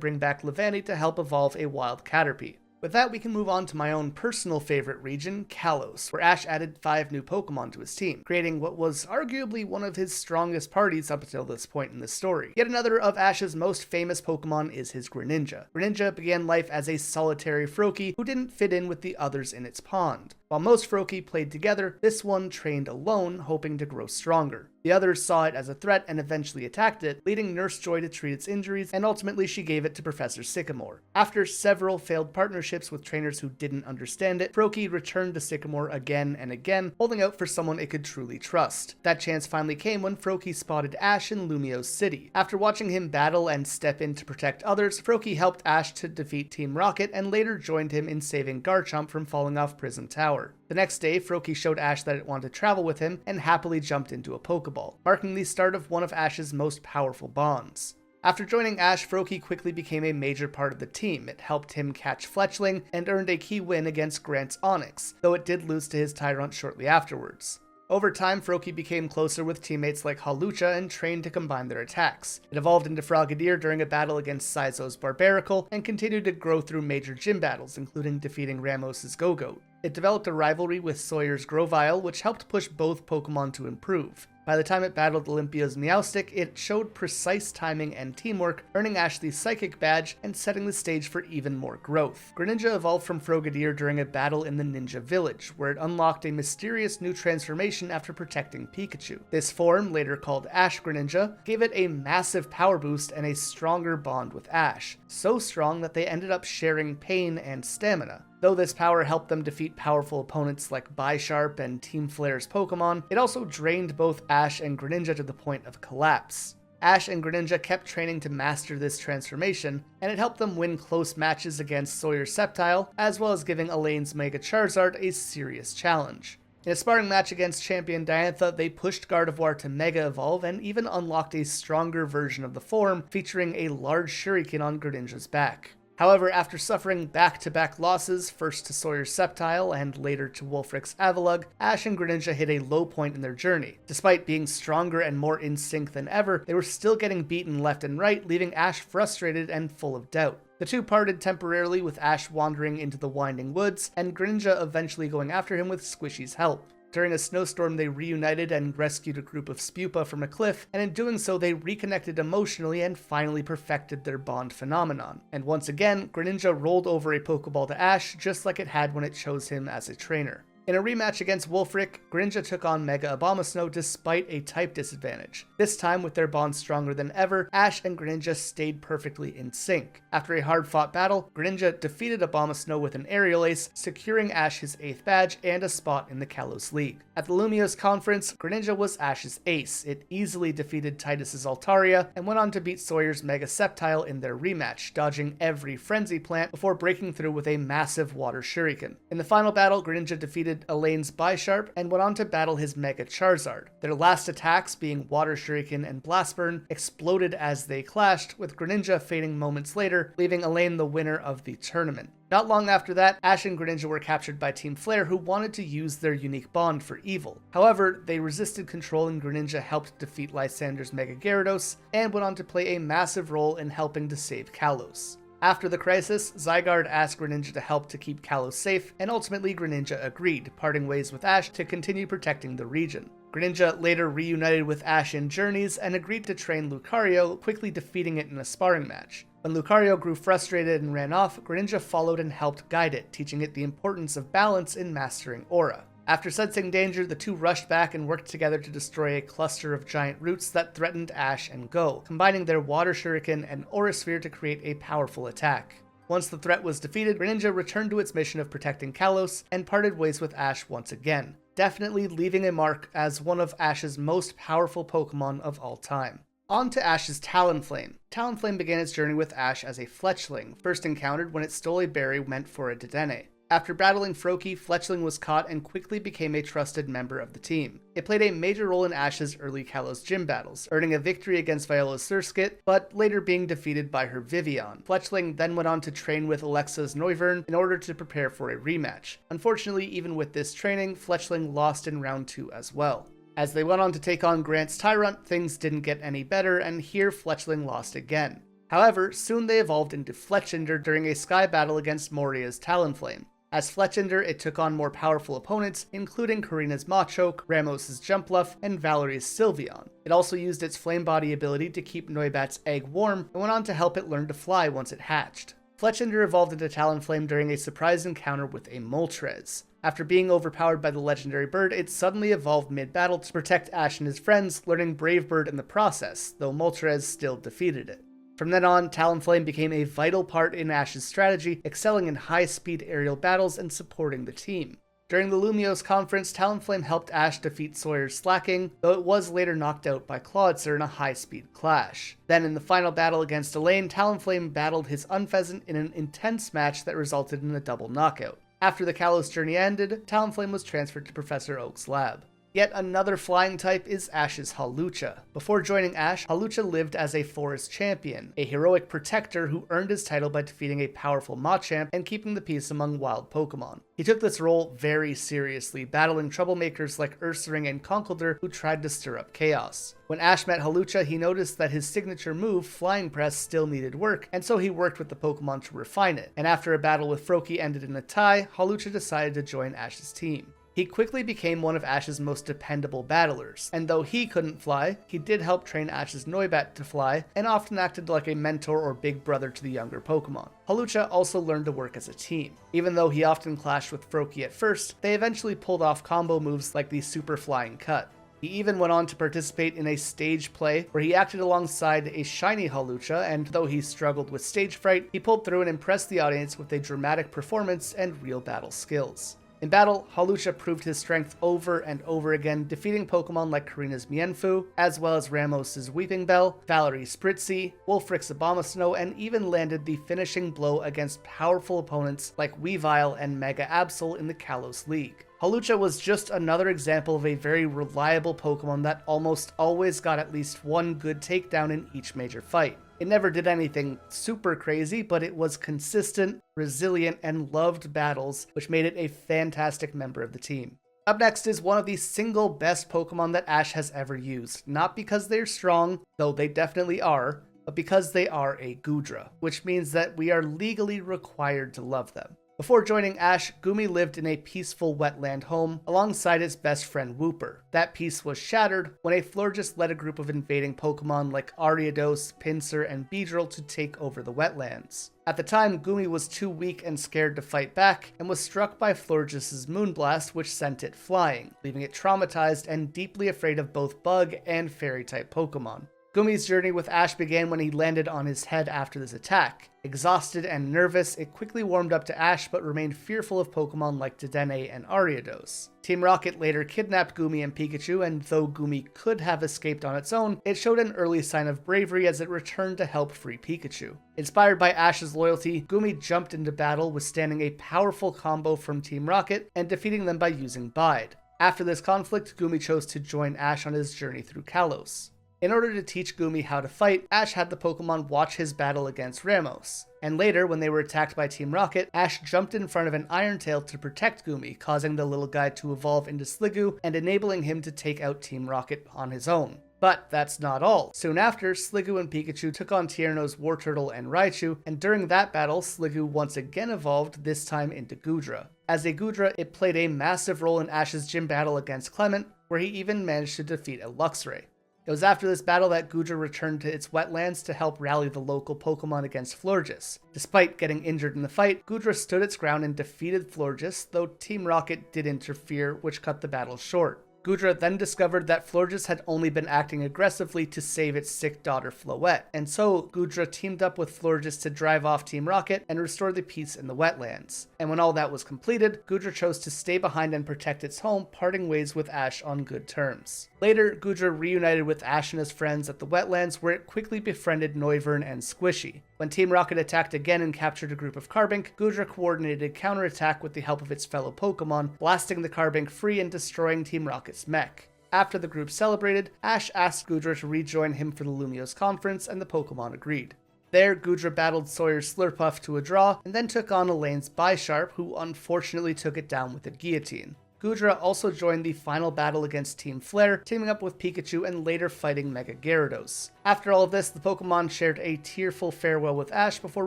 bring back Levani to help evolve a wild Caterpie. With that, we can move on to my own personal favorite region, Kalos, where Ash added 5 new Pokemon to his team, creating what was arguably one of his strongest parties up until this point in the story. Yet another of Ash's most famous Pokemon is his Greninja. Greninja began life as a solitary Froakie who didn't fit in with the others in its pond. While most Froakie played together, this one trained alone, hoping to grow stronger. The others saw it as a threat and eventually attacked it, leading Nurse Joy to treat its injuries, and ultimately she gave it to Professor Sycamore. After several failed partnerships with trainers who didn't understand it, Froakie returned to Sycamore again and again, holding out for someone it could truly trust. That chance finally came when Froakie spotted Ash in Lumiose City. After watching him battle and step in to protect others, Froakie helped Ash to defeat Team Rocket and later joined him in saving Garchomp from falling off Prism Tower. The next day, Froakie showed Ash that it wanted to travel with him and happily jumped into a Pokeball, marking the start of one of Ash's most powerful bonds. After joining Ash, Froakie quickly became a major part of the team. It helped him catch Fletchling and earned a key win against Grant's Onix, though it did lose to his Tyrant shortly afterwards. Over time, Froakie became closer with teammates like Hawlucha and trained to combine their attacks. It evolved into Frogadier during a battle against Saizo's Barbaracle and continued to grow through major gym battles, including defeating Ramos's Go-Goat. It developed a rivalry with Sawyer's Grovyle, which helped push both Pokemon to improve. By the time it battled Olympia's Meowstic, it showed precise timing and teamwork, earning Ash the Psychic Badge and setting the stage for even more growth. Greninja evolved from Frogadier during a battle in the Ninja Village, where it unlocked a mysterious new transformation after protecting Pikachu. This form, later called Ash Greninja, gave it a massive power boost and a stronger bond with Ash, so strong that they ended up sharing pain and stamina. Though this power helped them defeat powerful opponents like Bisharp and Team Flare's Pokemon, it also drained both Ash and Greninja to the point of collapse. Ash and Greninja kept training to master this transformation, and it helped them win close matches against Sawyer's Sceptile, as well as giving Elaine's Mega Charizard a serious challenge. In a sparring match against champion Diantha, they pushed Gardevoir to Mega Evolve and even unlocked a stronger version of the form, featuring a large shuriken on Greninja's back. However, after suffering back-to-back losses, first to Sawyer's Sceptile and later to Wulfric's Avalugg, Ash and Greninja hit a low point in their journey. Despite being stronger and more in sync than ever, they were still getting beaten left and right, leaving Ash frustrated and full of doubt. The two parted temporarily, with Ash wandering into the Winding Woods, and Greninja eventually going after him with Squishy's help. During a snowstorm, they reunited and rescued a group of Spupa from a cliff, and in doing so, they reconnected emotionally and finally perfected their bond phenomenon. And once again, Greninja rolled over a Pokeball to Ash, just like it had when it chose him as a trainer. In a rematch against Wulfric, Greninja took on Mega Abomasnow despite a type disadvantage. This time, with their bond stronger than ever, Ash and Greninja stayed perfectly in sync. After a hard-fought battle, Greninja defeated Abomasnow with an Aerial Ace, securing Ash his 8th badge and a spot in the Kalos League. At the Lumiose Conference, Greninja was Ash's ace. It easily defeated Titus's Altaria and went on to beat Sawyer's Mega Sceptile in their rematch, dodging every Frenzy Plant before breaking through with a massive Water Shuriken. In the final battle, Greninja defeated Elaine's Bisharp and went on to battle his Mega Charizard. Their last attacks, being Water Shuriken and Blast Burn, exploded as they clashed, with Greninja fading moments later, leaving Elaine the winner of the tournament. Not long after that, Ash and Greninja were captured by Team Flare, who wanted to use their unique bond for evil. However, they resisted control and Greninja helped defeat Lysander's Mega Gyarados, and went on to play a massive role in helping to save Kalos. After the crisis, Zygarde asked Greninja to help to keep Kalos safe, and ultimately Greninja agreed, parting ways with Ash to continue protecting the region. Greninja later reunited with Ash in Journeys and agreed to train Lucario, quickly defeating it in a sparring match. When Lucario grew frustrated and ran off, Greninja followed and helped guide it, teaching it the importance of balance in mastering Aura. After sensing danger, the two rushed back and worked together to destroy a cluster of giant roots that threatened Ash and Go, combining their Water Shuriken and Aura Sphere to create a powerful attack. Once the threat was defeated, Greninja returned to its mission of protecting Kalos and parted ways with Ash once again, definitely leaving a mark as one of Ash's most powerful Pokemon of all time. On to Ash's Talonflame. Talonflame began its journey with Ash as a Fletchling, first encountered when it stole a berry meant for a Dedenne. After battling Froakie, Fletchling was caught and quickly became a trusted member of the team. It played a major role in Ash's early Kalos gym battles, earning a victory against Viola's Surskit, but later being defeated by her Vivillon. Fletchling then went on to train with Alexa's Noivern in order to prepare for a rematch. Unfortunately, even with this training, Fletchling lost in round 2 as well. As they went on to take on Grant's Tyrant, things didn't get any better, and here Fletchling lost again. However, soon they evolved into Fletchinder during a sky battle against Moria's Talonflame. As Fletchinder, it took on more powerful opponents, including Karina's Machoke, Ramos's Jumpluff, and Valerie's Sylveon. It also used its Flame Body ability to keep Noibat's egg warm, and went on to help it learn to fly once it hatched. Fletchinder evolved into Talonflame during a surprise encounter with a Moltres. After being overpowered by the legendary bird, it suddenly evolved mid-battle to protect Ash and his friends, learning Brave Bird in the process, though Moltres still defeated it. From then on, Talonflame became a vital part in Ash's strategy, excelling in high-speed aerial battles and supporting the team. During the Lumiose Conference, Talonflame helped Ash defeat Sawyer's Slacking, though it was later knocked out by Clawitzer in a high-speed clash. Then in the final battle against Elaine, Talonflame battled his Unpheasant in an intense match that resulted in a double knockout. After the Kalos journey ended, Talonflame was transferred to Professor Oak's lab. Yet another flying type is Ash's Hawlucha. Before joining Ash, Hawlucha lived as a forest champion, a heroic protector who earned his title by defeating a powerful Machamp and keeping the peace among wild Pokemon. He took this role very seriously, battling troublemakers like Ursaring and Conkeldurr who tried to stir up chaos. When Ash met Hawlucha, he noticed that his signature move, Flying Press, still needed work, and so he worked with the Pokemon to refine it. And after a battle with Froakie ended in a tie, Hawlucha decided to join Ash's team. He quickly became one of Ash's most dependable battlers, and though he couldn't fly, he did help train Ash's Noibat to fly, and often acted like a mentor or big brother to the younger Pokemon. Hawlucha also learned to work as a team. Even though he often clashed with Froakie at first, they eventually pulled off combo moves like the Super Flying Cut. He even went on to participate in a stage play where he acted alongside a shiny Hawlucha, and though he struggled with stage fright, he pulled through and impressed the audience with a dramatic performance and real battle skills. In battle, Hawlucha proved his strength over and over again, defeating Pokemon like Karina's Mienfoo, as well as Ramos's Weeping Bell, Valerie's Spritzee, Wulfric's Abomasnow, and even landed the finishing blow against powerful opponents like Weavile and Mega Absol in the Kalos League. Hawlucha was just another example of a very reliable Pokemon that almost always got at least one good takedown in each major fight. It never did anything super crazy, but it was consistent, resilient, and loved battles, which made it a fantastic member of the team. Up next is one of the single best Pokemon that Ash has ever used, not because they're strong, though they definitely are, but because they are a Goodra, which means that we are legally required to love them. Before joining Ash, Gumi lived in a peaceful wetland home alongside his best friend Wooper. That peace was shattered when a Florges led a group of invading Pokemon like Ariados, Pinsir, and Beedrill to take over the wetlands. At the time, Gumi was too weak and scared to fight back, and was struck by Florges' Moonblast, which sent it flying, leaving it traumatized and deeply afraid of both Bug and Fairy-type Pokemon. Gumi's journey with Ash began when he landed on his head after this attack. Exhausted and nervous, it quickly warmed up to Ash but remained fearful of Pokemon like Dedenne and Ariados. Team Rocket later kidnapped Gumi and Pikachu, and though Gumi could have escaped on its own, it showed an early sign of bravery as it returned to help free Pikachu. Inspired by Ash's loyalty, Gumi jumped into battle, withstanding a powerful combo from Team Rocket and defeating them by using Bide. After this conflict, Gumi chose to join Ash on his journey through Kalos. In order to teach Gumi how to fight, Ash had the Pokemon watch his battle against Ramos. And later, when they were attacked by Team Rocket, Ash jumped in front of an Iron Tail to protect Gumi, causing the little guy to evolve into Sliggoo and enabling him to take out Team Rocket on his own. But that's not all. Soon after, Sliggoo and Pikachu took on Tierno's Wartortle and Raichu, and during that battle, Sliggoo once again evolved, this time into Goodra. As a Goodra, it played a massive role in Ash's gym battle against Clement, where he even managed to defeat a Luxray. It was after this battle that Goodra returned to its wetlands to help rally the local Pokemon against Florges. Despite getting injured in the fight, Goodra stood its ground and defeated Florges, though Team Rocket did interfere, which cut the battle short. Goodra then discovered that Florges had only been acting aggressively to save its sick daughter Floette, and so Goodra teamed up with Florges to drive off Team Rocket and restore the peace in the wetlands. And when all that was completed, Goodra chose to stay behind and protect its home, parting ways with Ash on good terms. Later, Goodra reunited with Ash and his friends at the wetlands, where it quickly befriended Noivern and Squishy. When Team Rocket attacked again and captured a group of Carbink, Goodra coordinated a counterattack with the help of its fellow Pokemon, blasting the Carbink free and destroying Team Rocket's mech. After the group celebrated, Ash asked Goodra to rejoin him for the Lumiose conference, and the Pokemon agreed. There, Goodra battled Sawyer's Slurpuff to a draw, and then took on Elaine's Bisharp, who unfortunately took it down with a guillotine. Goodra also joined the final battle against Team Flare, teaming up with Pikachu and later fighting Mega Gyarados. After all of this, the Pokemon shared a tearful farewell with Ash before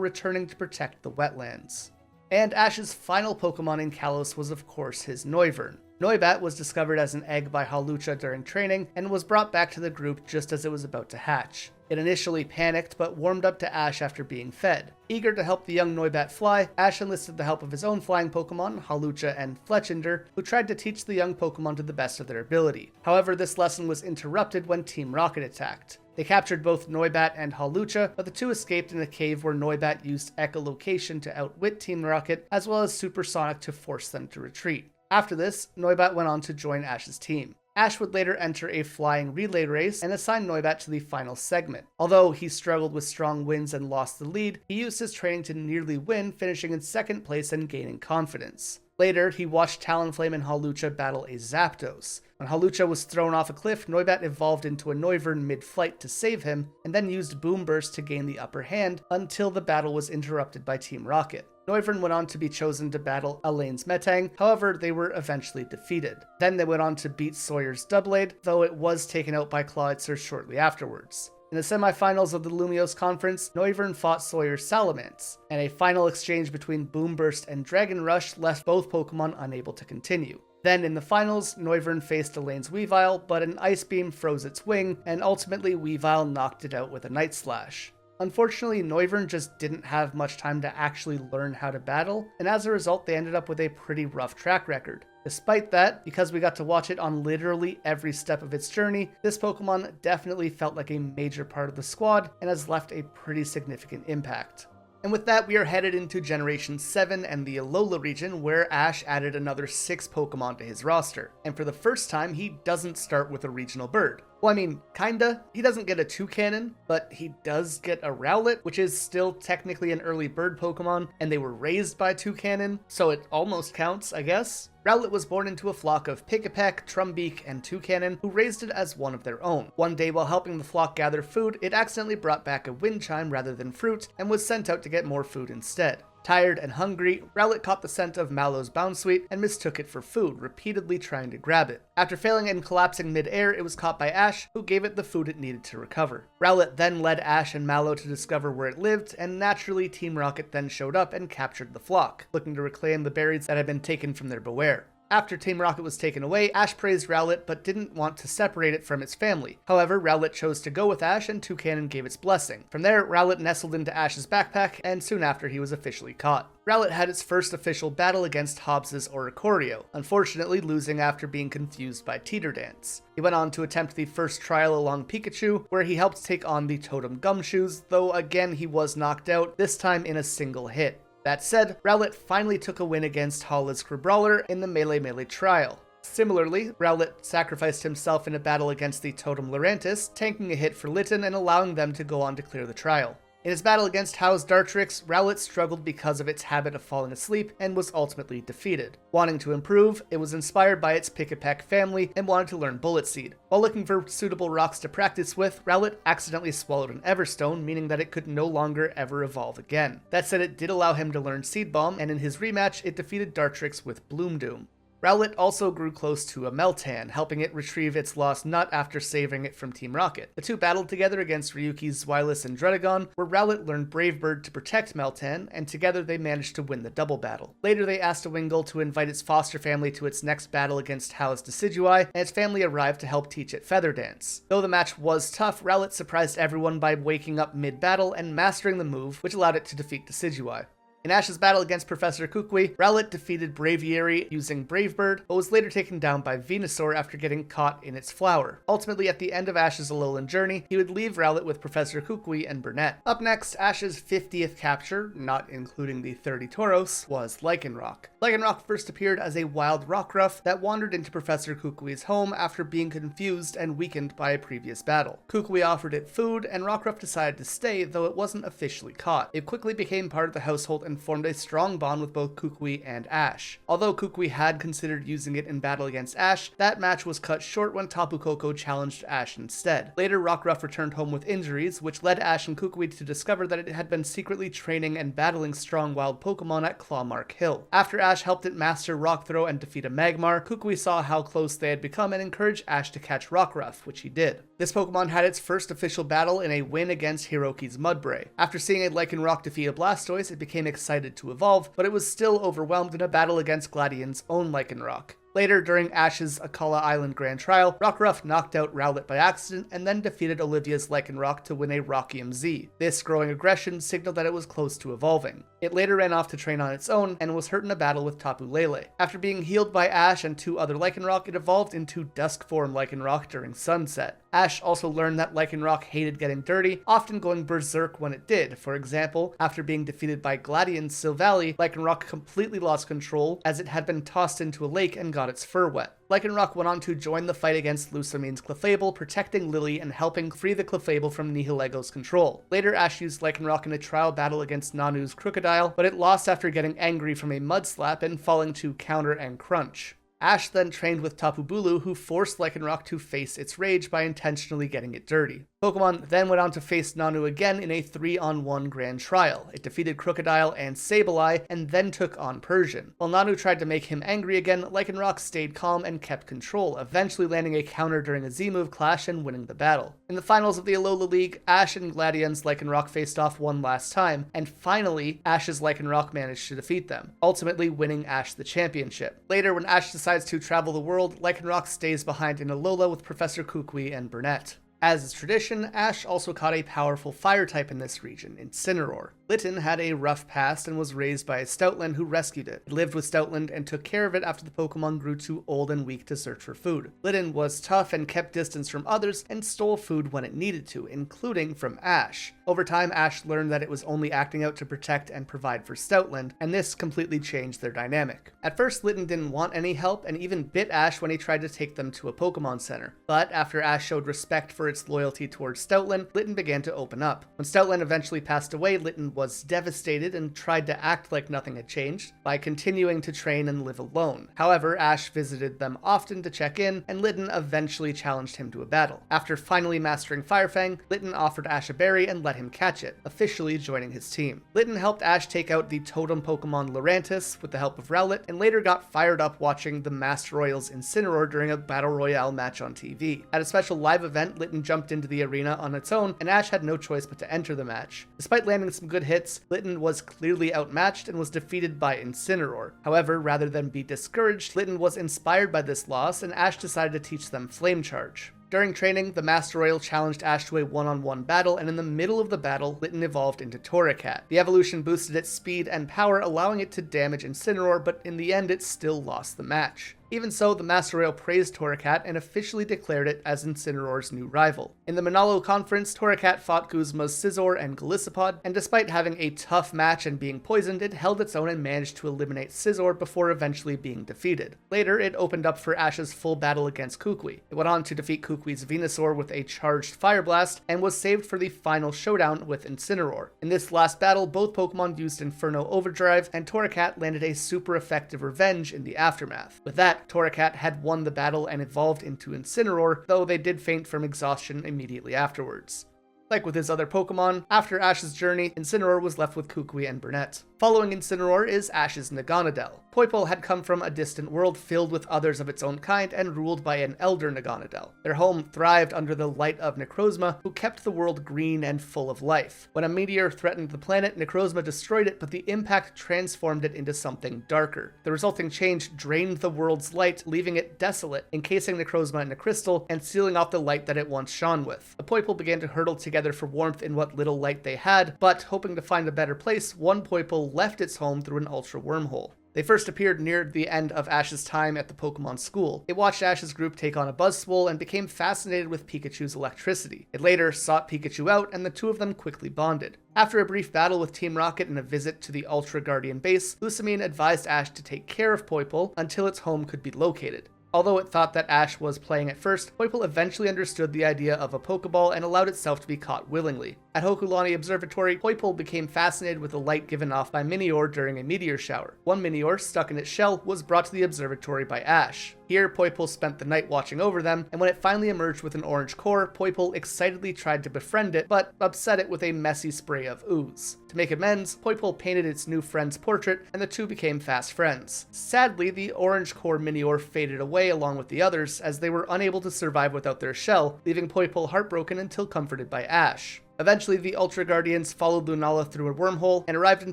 returning to protect the wetlands. And Ash's final Pokemon in Kalos was of course his Noivern. Noibat was discovered as an egg by Hawlucha during training, and was brought back to the group just as it was about to hatch. It initially panicked, but warmed up to Ash after being fed. Eager to help the young Noibat fly, Ash enlisted the help of his own flying Pokemon, Hawlucha and Fletchinder, who tried to teach the young Pokemon to the best of their ability. However, this lesson was interrupted when Team Rocket attacked. They captured both Noibat and Hawlucha, but the two escaped in a cave where Noibat used echolocation to outwit Team Rocket, as well as Supersonic to force them to retreat. After this, Noibat went on to join Ash's team. Ash would later enter a flying relay race and assign Noibat to the final segment. Although he struggled with strong winds and lost the lead, he used his training to nearly win, finishing in second place and gaining confidence. Later, he watched Talonflame and Hawlucha battle a Zapdos. When Hawlucha was thrown off a cliff, Noibat evolved into a Noivern mid-flight to save him, and then used Boom Burst to gain the upper hand until the battle was interrupted by Team Rocket. Noivern went on to be chosen to battle Elaine's Metang, however they were eventually defeated. Then they went on to beat Sawyer's Doublade, though it was taken out by Clawitzer shortly afterwards. In the semifinals of the Lumiose Conference, Noivern fought Sawyer's Salamence, and a final exchange between Boom Burst and Dragon Rush left both Pokemon unable to continue. Then in the finals, Noivern faced Elaine's Weavile, but an Ice Beam froze its wing, and ultimately Weavile knocked it out with a Night Slash. Unfortunately, Noivern just didn't have much time to actually learn how to battle, and as a result they ended up with a pretty rough track record. Despite that, because we got to watch it on literally every step of its journey, this Pokemon definitely felt like a major part of the squad and has left a pretty significant impact. And with that, we are headed into Generation 7 and the Alola region, where Ash added another 6 Pokemon to his roster. And for the first time, he doesn't start with a regional bird. Well, I mean, kinda. He doesn't get a Toucanon, but he does get a Rowlet, which is still technically an early bird Pokemon, and they were raised by Toucanon, so it almost counts, I guess. Rowlet was born into a flock of Pikipek, Trumbeak, and Toucanon, who raised it as one of their own. One day while helping the flock gather food, it accidentally brought back a wind chime rather than fruit, and was sent out to get more food instead. Tired and hungry, Rowlet caught the scent of Mallow's Bounsweet and mistook it for food, repeatedly trying to grab it. After failing and collapsing mid-air, it was caught by Ash, who gave it the food it needed to recover. Rowlet then led Ash and Mallow to discover where it lived, and naturally Team Rocket then showed up and captured the flock, looking to reclaim the berries that had been taken from their beware. After Team Rocket was taken away, Ash praised Rowlet but didn't want to separate it from its family. However, Rowlet chose to go with Ash and Toucannon gave its blessing. From there, Rowlet nestled into Ash's backpack, and soon after he was officially caught. Rowlet had its first official battle against Hobbs's Oricorio, unfortunately losing after being confused by Teeter Dance. He went on to attempt the first trial along Pikachu, where he helped take on the Totem Gumshoes, though again he was knocked out, this time in a single hit. That said, Rowlet finally took a win against Hala's Crabrawler in the Melee trial. Similarly, Rowlet sacrificed himself in a battle against the Totem Lurantis, tanking a hit for Litten and allowing them to go on to clear the trial. In his battle against How's Dartrix, Rowlet struggled because of its habit of falling asleep and was ultimately defeated. Wanting to improve, it was inspired by its Pick-a-Peck family and wanted to learn Bullet Seed. While looking for suitable rocks to practice with, Rowlet accidentally swallowed an Everstone, meaning that it could no longer ever evolve again. That said, it did allow him to learn Seed Bomb, and in his rematch, it defeated Dartrix with Bloom Doom. Rowlet also grew close to a Meltan, helping it retrieve its lost nut after saving it from Team Rocket. The two battled together against Ryuki's Zweilous and Dredagon, where Rowlet learned Brave Bird to protect Meltan, and together they managed to win the double battle. Later they asked Wingull to invite its foster family to its next battle against How's Decidueye, and its family arrived to help teach it Feather Dance. Though the match was tough, Rowlet surprised everyone by waking up mid-battle and mastering the move, which allowed it to defeat Decidueye. In Ash's battle against Professor Kukui, Rowlet defeated Braviary using Brave Bird, but was later taken down by Venusaur after getting caught in its flower. Ultimately, at the end of Ash's Alolan journey, he would leave Rowlet with Professor Kukui and Burnett. Up next, Ash's 50th capture, not including the 30 Tauros, was Lycanroc. Lycanroc first appeared as a wild Rockruff that wandered into Professor Kukui's home after being confused and weakened by a previous battle. Kukui offered it food, and Rockruff decided to stay, though it wasn't officially caught. It quickly became part of the household and formed a strong bond with both Kukui and Ash. Although Kukui had considered using it in battle against Ash, that match was cut short when Tapu Koko challenged Ash instead. Later, Rockruff returned home with injuries, which led Ash and Kukui to discover that it had been secretly training and battling strong wild Pokemon at Clawmark Hill. After Ash helped it master Rock Throw and defeat a Magmar, Kukui saw how close they had become and encouraged Ash to catch Rockruff, which he did. This Pokemon had its first official battle in a win against Hiroki's Mudbray. After seeing a Lycanroc defeat a Blastoise, it became excited to evolve, but it was still overwhelmed in a battle against Gladian's own Lycanroc. Later, during Ash's Akala Island Grand Trial, Rockruff knocked out Rowlet by accident and then defeated Olivia's Lycanroc to win a Rockium Z. This growing aggression signaled that it was close to evolving. It later ran off to train on its own and was hurt in a battle with Tapu Lele. After being healed by Ash and two other Lycanroc, it evolved into Dusk Form Lycanroc during Sunset. Ash also learned that Lycanroc hated getting dirty, often going berserk when it did. For example, after being defeated by Gladian's Silvally, Lycanroc completely lost control as it had been tossed into a lake and got its fur wet. Lycanroc went on to join the fight against Lusamine's Clefable, protecting Lily and helping free the Clefable from Nihilego's control. Later, Ash used Lycanroc in a trial battle against Nanu's Crocodile, but it lost after getting angry from a Mud Slap and falling to Counter and Crunch. Ash then trained with Tapu Bulu, who forced Lycanroc to face its rage by intentionally getting it dirty. Pokemon then went on to face Nanu again in a 3-on-1 grand trial. It defeated Crocodile and Sableye, and then took on Persian. While Nanu tried to make him angry again, Lycanroc stayed calm and kept control, eventually landing a counter during a Z-move clash and winning the battle. In the finals of the Alola League, Ash and Gladian's Lycanroc faced off one last time, and finally, Ash's Lycanroc managed to defeat them, ultimately winning Ash the championship. Later, when Ash decides to travel the world, Lycanroc stays behind in Alola with Professor Kukui and Burnett. As is tradition, Ash also caught a powerful fire type in this region, Incineroar. Litten had a rough past and was raised by a Stoutland who rescued it. It lived with Stoutland and took care of it after the Pokemon grew too old and weak to search for food. Litten was tough and kept distance from others and stole food when it needed to, including from Ash. Over time, Ash learned that it was only acting out to protect and provide for Stoutland, and this completely changed their dynamic. At first, Litten didn't want any help and even bit Ash when he tried to take them to a Pokemon Center. But after Ash showed respect for its loyalty towards Stoutland, Litten began to open up. When Stoutland eventually passed away, Litten was devastated and tried to act like nothing had changed by continuing to train and live alone. However, Ash visited them often to check in, and Litten eventually challenged him to a battle. After finally mastering Firefang, Litten offered Ash a berry and let him catch it, officially joining his team. Litten helped Ash take out the totem Pokemon Lurantis with the help of Rowlet, and later got fired up watching the Master Royals Incineroar during a Battle Royale match on TV. At a special live event, Litten jumped into the arena on its own, and Ash had no choice but to enter the match. Despite landing some good hits, Litten was clearly outmatched and was defeated by Incineroar. However, rather than be discouraged, Litten was inspired by this loss, and Ash decided to teach them Flame Charge. During training, the Master Royal challenged Ash to a one-on-one battle, and in the middle of the battle, Litten evolved into Torracat. The evolution boosted its speed and power, allowing it to damage Incineroar, but in the end it still lost the match. Even so, the Master Royal praised Torracat and officially declared it as Incineroar's new rival. In the Manalo Conference, Torracat fought Guzma's Scizor and Golisopod, and despite having a tough match and being poisoned, it held its own and managed to eliminate Scizor before eventually being defeated. Later, it opened up for Ash's full battle against Kukui. It went on to defeat Kukui's Venusaur with a charged Fire Blast, and was saved for the final showdown with Incineroar. In this last battle, both Pokemon used Inferno Overdrive, and Torracat landed a super effective revenge in the aftermath. With that, Torracat had won the battle and evolved into Incineroar, though they did faint from exhaustion immediately afterwards. Like with his other Pokemon, after Ash's journey, Incineroar was left with Kukui and Burnett. Following Incineroar is Ash's Naganadel. Poipole had come from a distant world filled with others of its own kind and ruled by an elder Naganadel. Their home thrived under the light of Necrozma, who kept the world green and full of life. When a meteor threatened the planet, Necrozma destroyed it, but the impact transformed it into something darker. The resulting change drained the world's light, leaving it desolate, encasing Necrozma in a crystal and sealing off the light that it once shone with. The Poipole began to hurtle together for warmth in what little light they had, but hoping to find a better place, one Poipole left its home through an ultra wormhole. They first appeared near the end of Ash's time at the Pokemon School. It watched Ash's group take on a Buzzwole and became fascinated with Pikachu's electricity. It later sought Pikachu out, and the two of them quickly bonded. After a brief battle with Team Rocket and a visit to the Ultra Guardian base, Lusamine advised Ash to take care of Poipole until its home could be located. Although it thought that Ash was playing at first, Poipole eventually understood the idea of a Pokeball and allowed itself to be caught willingly. At Hokulani Observatory, Poipole became fascinated with the light given off by Minior during a meteor shower. One Minior, stuck in its shell, was brought to the observatory by Ash. Here, Poipole spent the night watching over them, and when it finally emerged with an orange core, Poipole excitedly tried to befriend it, but upset it with a messy spray of ooze. To make amends, Poipole painted its new friend's portrait, and the two became fast friends. Sadly, the orange core Minior faded away along with the others, as they were unable to survive without their shell, leaving Poipole heartbroken until comforted by Ash. Eventually, the Ultra Guardians followed Lunala through a wormhole and arrived in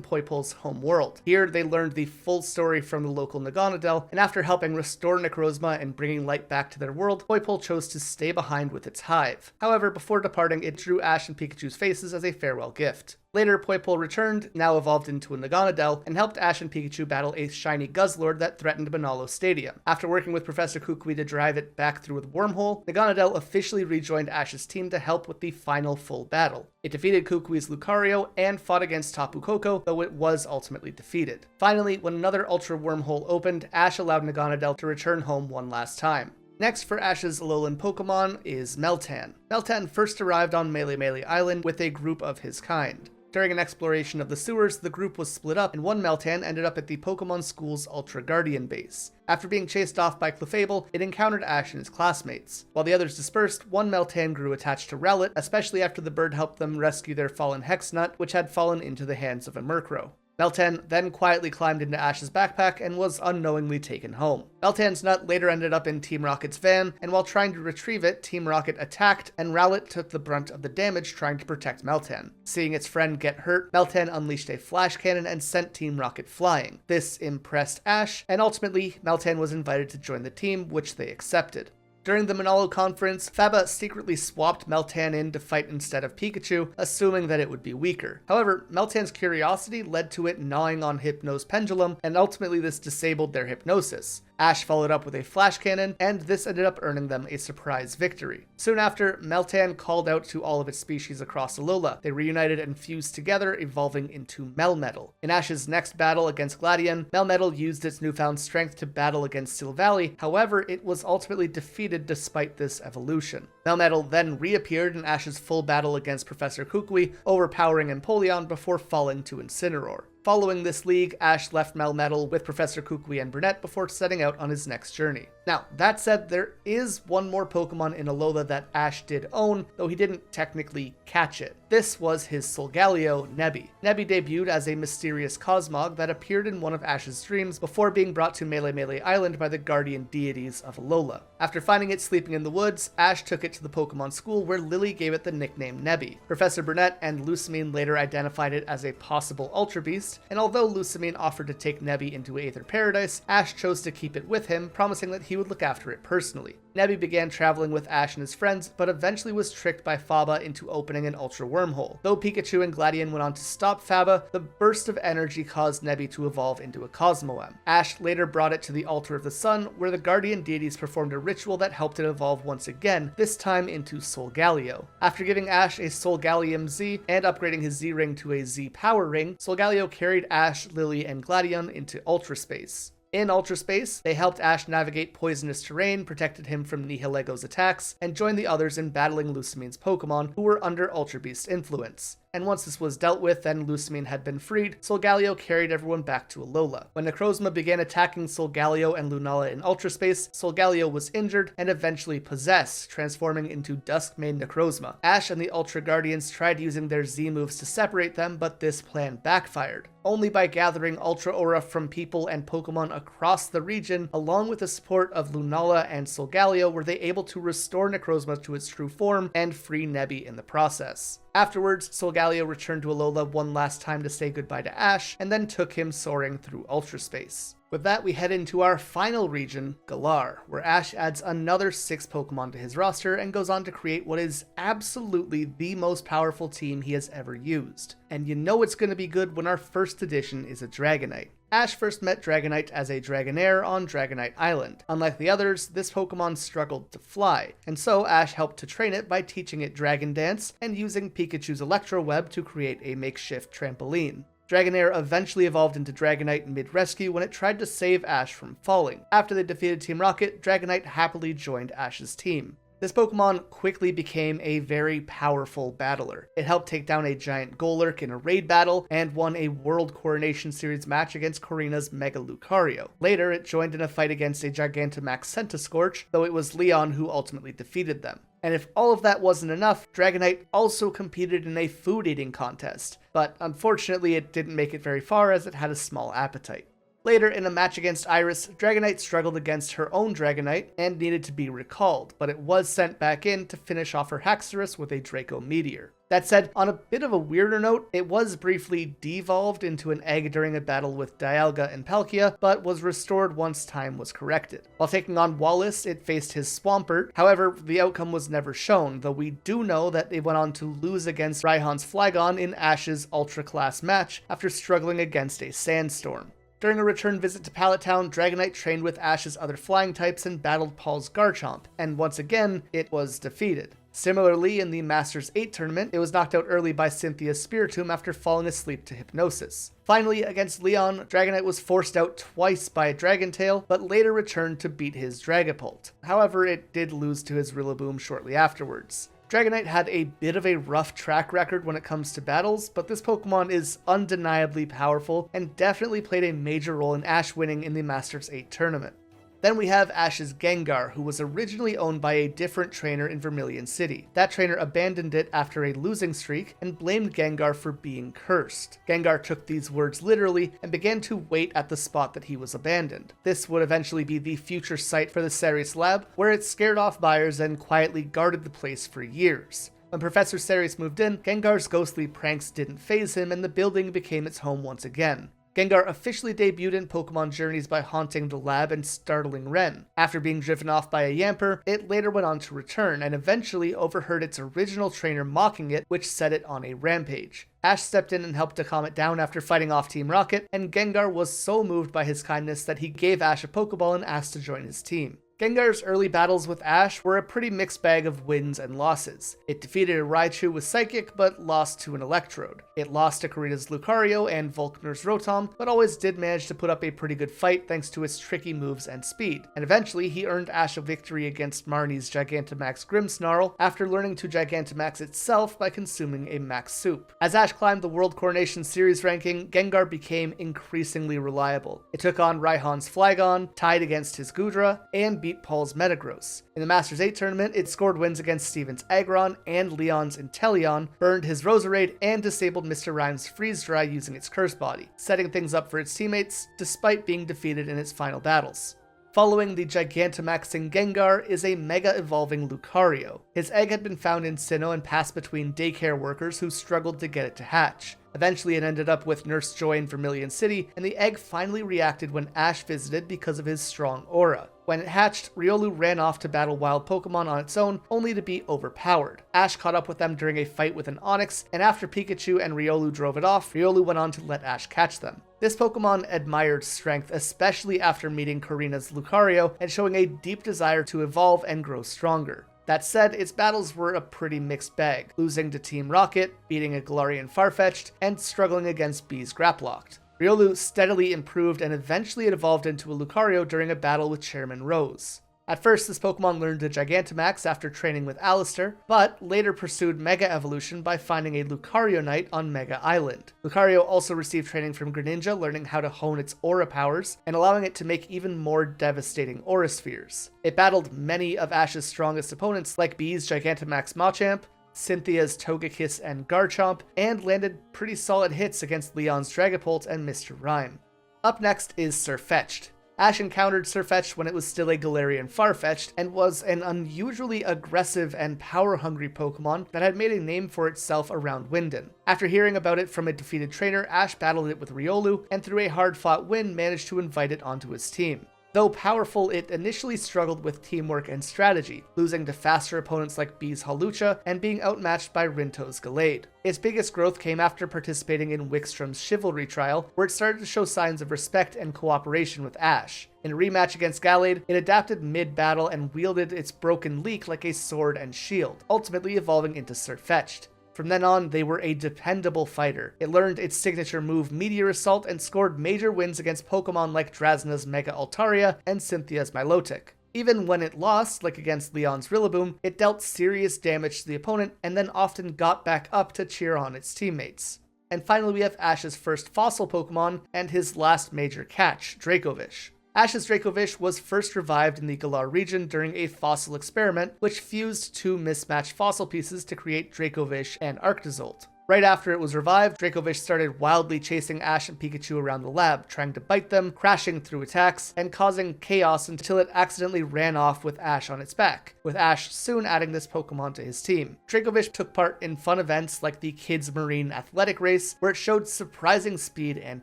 Poipole's home world. Here, they learned the full story from the local Naganadel, and after helping restore Necrozma and bringing light back to their world, Poipole chose to stay behind with its hive. However, before departing, it drew Ash and Pikachu's faces as a farewell gift. Later, Poipole returned, now evolved into a Naganadel, and helped Ash and Pikachu battle a shiny Guzzlord that threatened Manalo Stadium. After working with Professor Kukui to drive it back through a wormhole, Naganadel officially rejoined Ash's team to help with the final full battle. It defeated Kukui's Lucario and fought against Tapu Koko, though it was ultimately defeated. Finally, when another Ultra Wormhole opened, Ash allowed Naganadel to return home one last time. Next for Ash's Alolan Pokemon is Meltan. Meltan first arrived on Melee Island with a group of his kind. During an exploration of the sewers, the group was split up, and one Meltan ended up at the Pokemon School's Ultra Guardian base. After being chased off by Clefable, it encountered Ash and his classmates. While the others dispersed, one Meltan grew attached to Rowlet, especially after the bird helped them rescue their fallen Hexnut, which had fallen into the hands of a Murkrow. Meltan then quietly climbed into Ash's backpack and was unknowingly taken home. Meltan's nut later ended up in Team Rocket's van, and while trying to retrieve it, Team Rocket attacked, and Rowlet took the brunt of the damage trying to protect Meltan. Seeing its friend get hurt, Meltan unleashed a flash cannon and sent Team Rocket flying. This impressed Ash, and ultimately, Meltan was invited to join the team, which they accepted. During the Manalo conference, Faba secretly swapped Meltan in to fight instead of Pikachu, assuming that it would be weaker. However, Meltan's curiosity led to it gnawing on Hypno's pendulum, and ultimately this disabled their hypnosis. Ash followed up with a flash cannon, and this ended up earning them a surprise victory. Soon after, Meltan called out to all of its species across Alola. They reunited and fused together, evolving into Melmetal. In Ash's next battle against Gladion, Melmetal used its newfound strength to battle against Silvally. However, it was ultimately defeated defeated despite this evolution. Melmetal then reappeared in Ash's full battle against Professor Kukui, overpowering Empoleon before falling to Incineroar. Following this league, Ash left Melmetal with Professor Kukui and Brunette before setting out on his next journey. Now, that said, there is one more Pokemon in Alola that Ash did own, though he didn't technically catch it. This was his Solgaleo, Nebby. Nebby debuted as a mysterious Cosmog that appeared in one of Ash's dreams before being brought to Melee Island by the guardian deities of Alola. After finding it sleeping in the woods, Ash took it to the Pokemon school where Lily gave it the nickname Nebby. Professor Brunette and Lusamine later identified it as a possible Ultra Beast, and although Lusamine offered to take Nebby into Aether Paradise, Ash chose to keep it with him, promising that he would look after it personally. Nebby began traveling with Ash and his friends, but eventually was tricked by Faba into opening an Ultra Wormhole. Though Pikachu and Gladion went on to stop Faba, the burst of energy caused Nebby to evolve into a Cosmoem. Ash later brought it to the Altar of the Sun, where the guardian deities performed a ritual that helped it evolve once again, this time into Solgaleo. After giving Ash a Solgaleo Z and upgrading his Z Ring to a Z Power Ring, Solgaleo carried Ash, Lily, and Gladion into Ultra Space. In Ultra Space, they helped Ash navigate poisonous terrain, protected him from Nihilego's attacks, and joined the others in battling Lusamine's Pokemon, who were under Ultra Beast influence. And once this was dealt with and Lusamine had been freed, Solgaleo carried everyone back to Alola. When Necrozma began attacking Solgaleo and Lunala in Ultra Space, Solgaleo was injured and eventually possessed, transforming into Duskmane Necrozma. Ash and the Ultra Guardians tried using their Z moves to separate them, but this plan backfired. Only by gathering Ultra Aura from people and Pokemon across the region, along with the support of Lunala and Solgaleo, were they able to restore Necrozma to its true form and free Nebby in the process. Afterwards, Solgaleo returned to Alola one last time to say goodbye to Ash, and then took him soaring through Ultra Space. With that, we head into our final region, Galar, where Ash adds another 6 Pokemon to his roster and goes on to create what is absolutely the most powerful team he has ever used. And you know it's going to be good when our first edition is a Dragonite. Ash first met Dragonite as a Dragonair on Dragonite Island. Unlike the others, this Pokemon struggled to fly, and so Ash helped to train it by teaching it Dragon Dance and using Pikachu's Electro Web to create a makeshift trampoline. Dragonair eventually evolved into Dragonite mid-rescue when it tried to save Ash from falling. After they defeated Team Rocket, Dragonite happily joined Ash's team. This Pokemon quickly became a very powerful battler. It helped take down a giant Golurk in a raid battle, and won a World Coronation Series match against Corina's Mega Lucario. Later, it joined in a fight against a Gigantamax Centiskorch, though it was Leon who ultimately defeated them. And if all of that wasn't enough, Dragonite also competed in a food-eating contest, but unfortunately it didn't make it very far as it had a small appetite. Later, in a match against Iris, Dragonite struggled against her own Dragonite and needed to be recalled, but it was sent back in to finish off her Haxorus with a Draco Meteor. That said, on a bit of a weirder note, it was briefly devolved into an egg during a battle with Dialga and Palkia, but was restored once time was corrected. While taking on Wallace, it faced his Swampert. However, the outcome was never shown, though we do know that it went on to lose against Raihan's Flygon in Ash's Ultra Class match after struggling against a Sandstorm. During a return visit to Pallet Town, Dragonite trained with Ash's other flying types and battled Paul's Garchomp, and once again, it was defeated. Similarly, in the Masters 8 tournament, it was knocked out early by Cynthia's Spiritomb after falling asleep to Hypnosis. Finally, against Leon, Dragonite was forced out twice by Dragontail, but later returned to beat his Dragapult. However, it did lose to his Rillaboom shortly afterwards. Dragonite had a bit of a rough track record when it comes to battles, but this Pokemon is undeniably powerful and definitely played a major role in Ash winning in the Masters 8 tournament. Then we have Ash's Gengar, who was originally owned by a different trainer in Vermilion City. That trainer abandoned it after a losing streak and blamed Gengar for being cursed. Gengar took these words literally and began to wait at the spot that he was abandoned. This would eventually be the future site for the Ceres lab, where it scared off buyers and quietly guarded the place for years. When Professor Ceres moved in, Gengar's ghostly pranks didn't faze him and the building became its home once again. Gengar officially debuted in Pokemon Journeys by haunting the lab and startling Ren. After being driven off by a Yamper, it later went on to return and eventually overheard its original trainer mocking it, which set it on a rampage. Ash stepped in and helped to calm it down after fighting off Team Rocket, and Gengar was so moved by his kindness that he gave Ash a Pokeball and asked to join his team. Gengar's early battles with Ash were a pretty mixed bag of wins and losses. It defeated a Raichu with Psychic, but lost to an Electrode. It lost to Karina's Lucario and Volkner's Rotom, but always did manage to put up a pretty good fight thanks to its tricky moves and speed. And eventually, he earned Ash a victory against Marnie's Gigantamax Grimmsnarl after learning to Gigantamax itself by consuming a Max Soup. As Ash climbed the World Coronation Series ranking, Gengar became increasingly reliable. It took on Raihan's Flygon, tied against his Goodra, and beat Paul's Metagross. In the Masters 8 tournament, it scored wins against Steven's Aggron and Leon's Inteleon, burned his Roserade, and disabled Mr. Rime's Freeze Dry using its Curse Body, setting things up for its teammates despite being defeated in its final battles. Following the Gigantamaxing Gengar is a mega-evolving Lucario. His egg had been found in Sinnoh and passed between daycare workers who struggled to get it to hatch. Eventually it ended up with Nurse Joy in Vermilion City, and the egg finally reacted when Ash visited because of his strong aura. When it hatched, Riolu ran off to battle wild Pokemon on its own, only to be overpowered. Ash caught up with them during a fight with an Onix, and after Pikachu and Riolu drove it off, Riolu went on to let Ash catch them. This Pokemon admired strength, especially after meeting Karina's Lucario and showing a deep desire to evolve and grow stronger. That said, its battles were a pretty mixed bag, losing to Team Rocket, beating a Galarian Farfetch'd, and struggling against Bees Graplocked. Riolu steadily improved and eventually it evolved into a Lucario during a battle with Chairman Rose. At first, this Pokemon learned to Gigantamax after training with Alistair, but later pursued Mega Evolution by finding a Lucario Knight on Mega Island. Lucario also received training from Greninja, learning how to hone its aura powers, and allowing it to make even more devastating aura spheres. It battled many of Ash's strongest opponents like Bee's Gigantamax Machamp, Cynthia's Togekiss and Garchomp, and landed pretty solid hits against Leon's Dragapult and Mr. Rime. Up next is Sirfetch'd. Ash encountered Sirfetch'd when it was still a Galarian Farfetch'd, and was an unusually aggressive and power-hungry Pokemon that had made a name for itself around Winden. After hearing about it from a defeated trainer, Ash battled it with Riolu, and through a hard-fought win managed to invite it onto his team. Though powerful, it initially struggled with teamwork and strategy, losing to faster opponents like Bee's Hawlucha and being outmatched by Rinto's Gallade. Its biggest growth came after participating in Wickstrom's Chivalry trial, where it started to show signs of respect and cooperation with Ash. In a rematch against Gallade, it adapted mid-battle and wielded its broken leek like a sword and shield, ultimately evolving into Sirfetch'd. From then on, they were a dependable fighter. It learned its signature move Meteor Assault and scored major wins against Pokemon like Drasna's Mega Altaria and Cynthia's Milotic. Even when it lost, like against Leon's Rillaboom, it dealt serious damage to the opponent and then often got back up to cheer on its teammates. And finally we have Ash's first fossil Pokemon and his last major catch, Dracovish. Ash's Dracovish was first revived in the Galar region during a fossil experiment, which fused two mismatched fossil pieces to create Dracovish and Arctozolt. Right after it was revived, Dracovish started wildly chasing Ash and Pikachu around the lab, trying to bite them, crashing through attacks, and causing chaos until it accidentally ran off with Ash on its back, with Ash soon adding this Pokemon to his team. Dracovish took part in fun events like the Kids Marine Athletic Race, where it showed surprising speed and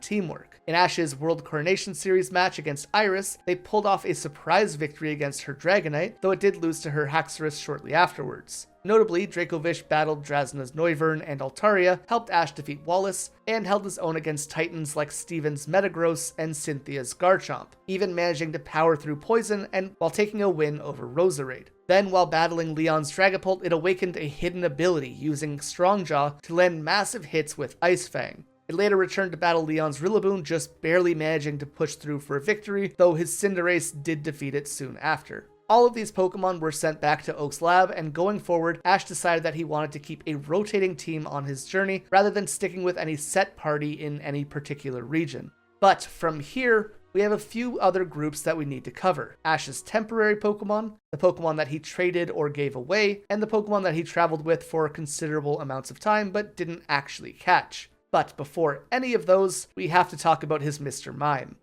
teamwork. In Ash's World Coronation Series match against Iris, they pulled off a surprise victory against her Dragonite, though it did lose to her Haxorus shortly afterwards. Notably, Dracovish battled Drasna's Noivern and Altaria, helped Ash defeat Wallace, and held his own against titans like Steven's Metagross and Cynthia's Garchomp, even managing to power through poison and while taking a win over Roserade. Then, while battling Leon's Dragapult, it awakened a hidden ability using Strongjaw to land massive hits with Ice Fang. It later returned to battle Leon's Rillaboom, just barely managing to push through for a victory, though his Cinderace did defeat it soon after. All of these Pokemon were sent back to Oak's lab, and going forward, Ash decided that he wanted to keep a rotating team on his journey, rather than sticking with any set party in any particular region. But from here, we have a few other groups that we need to cover. Ash's temporary Pokemon, the Pokemon that he traded or gave away, and the Pokemon that he traveled with for considerable amounts of time but didn't actually catch. But before any of those, we have to talk about his Mr. Mime.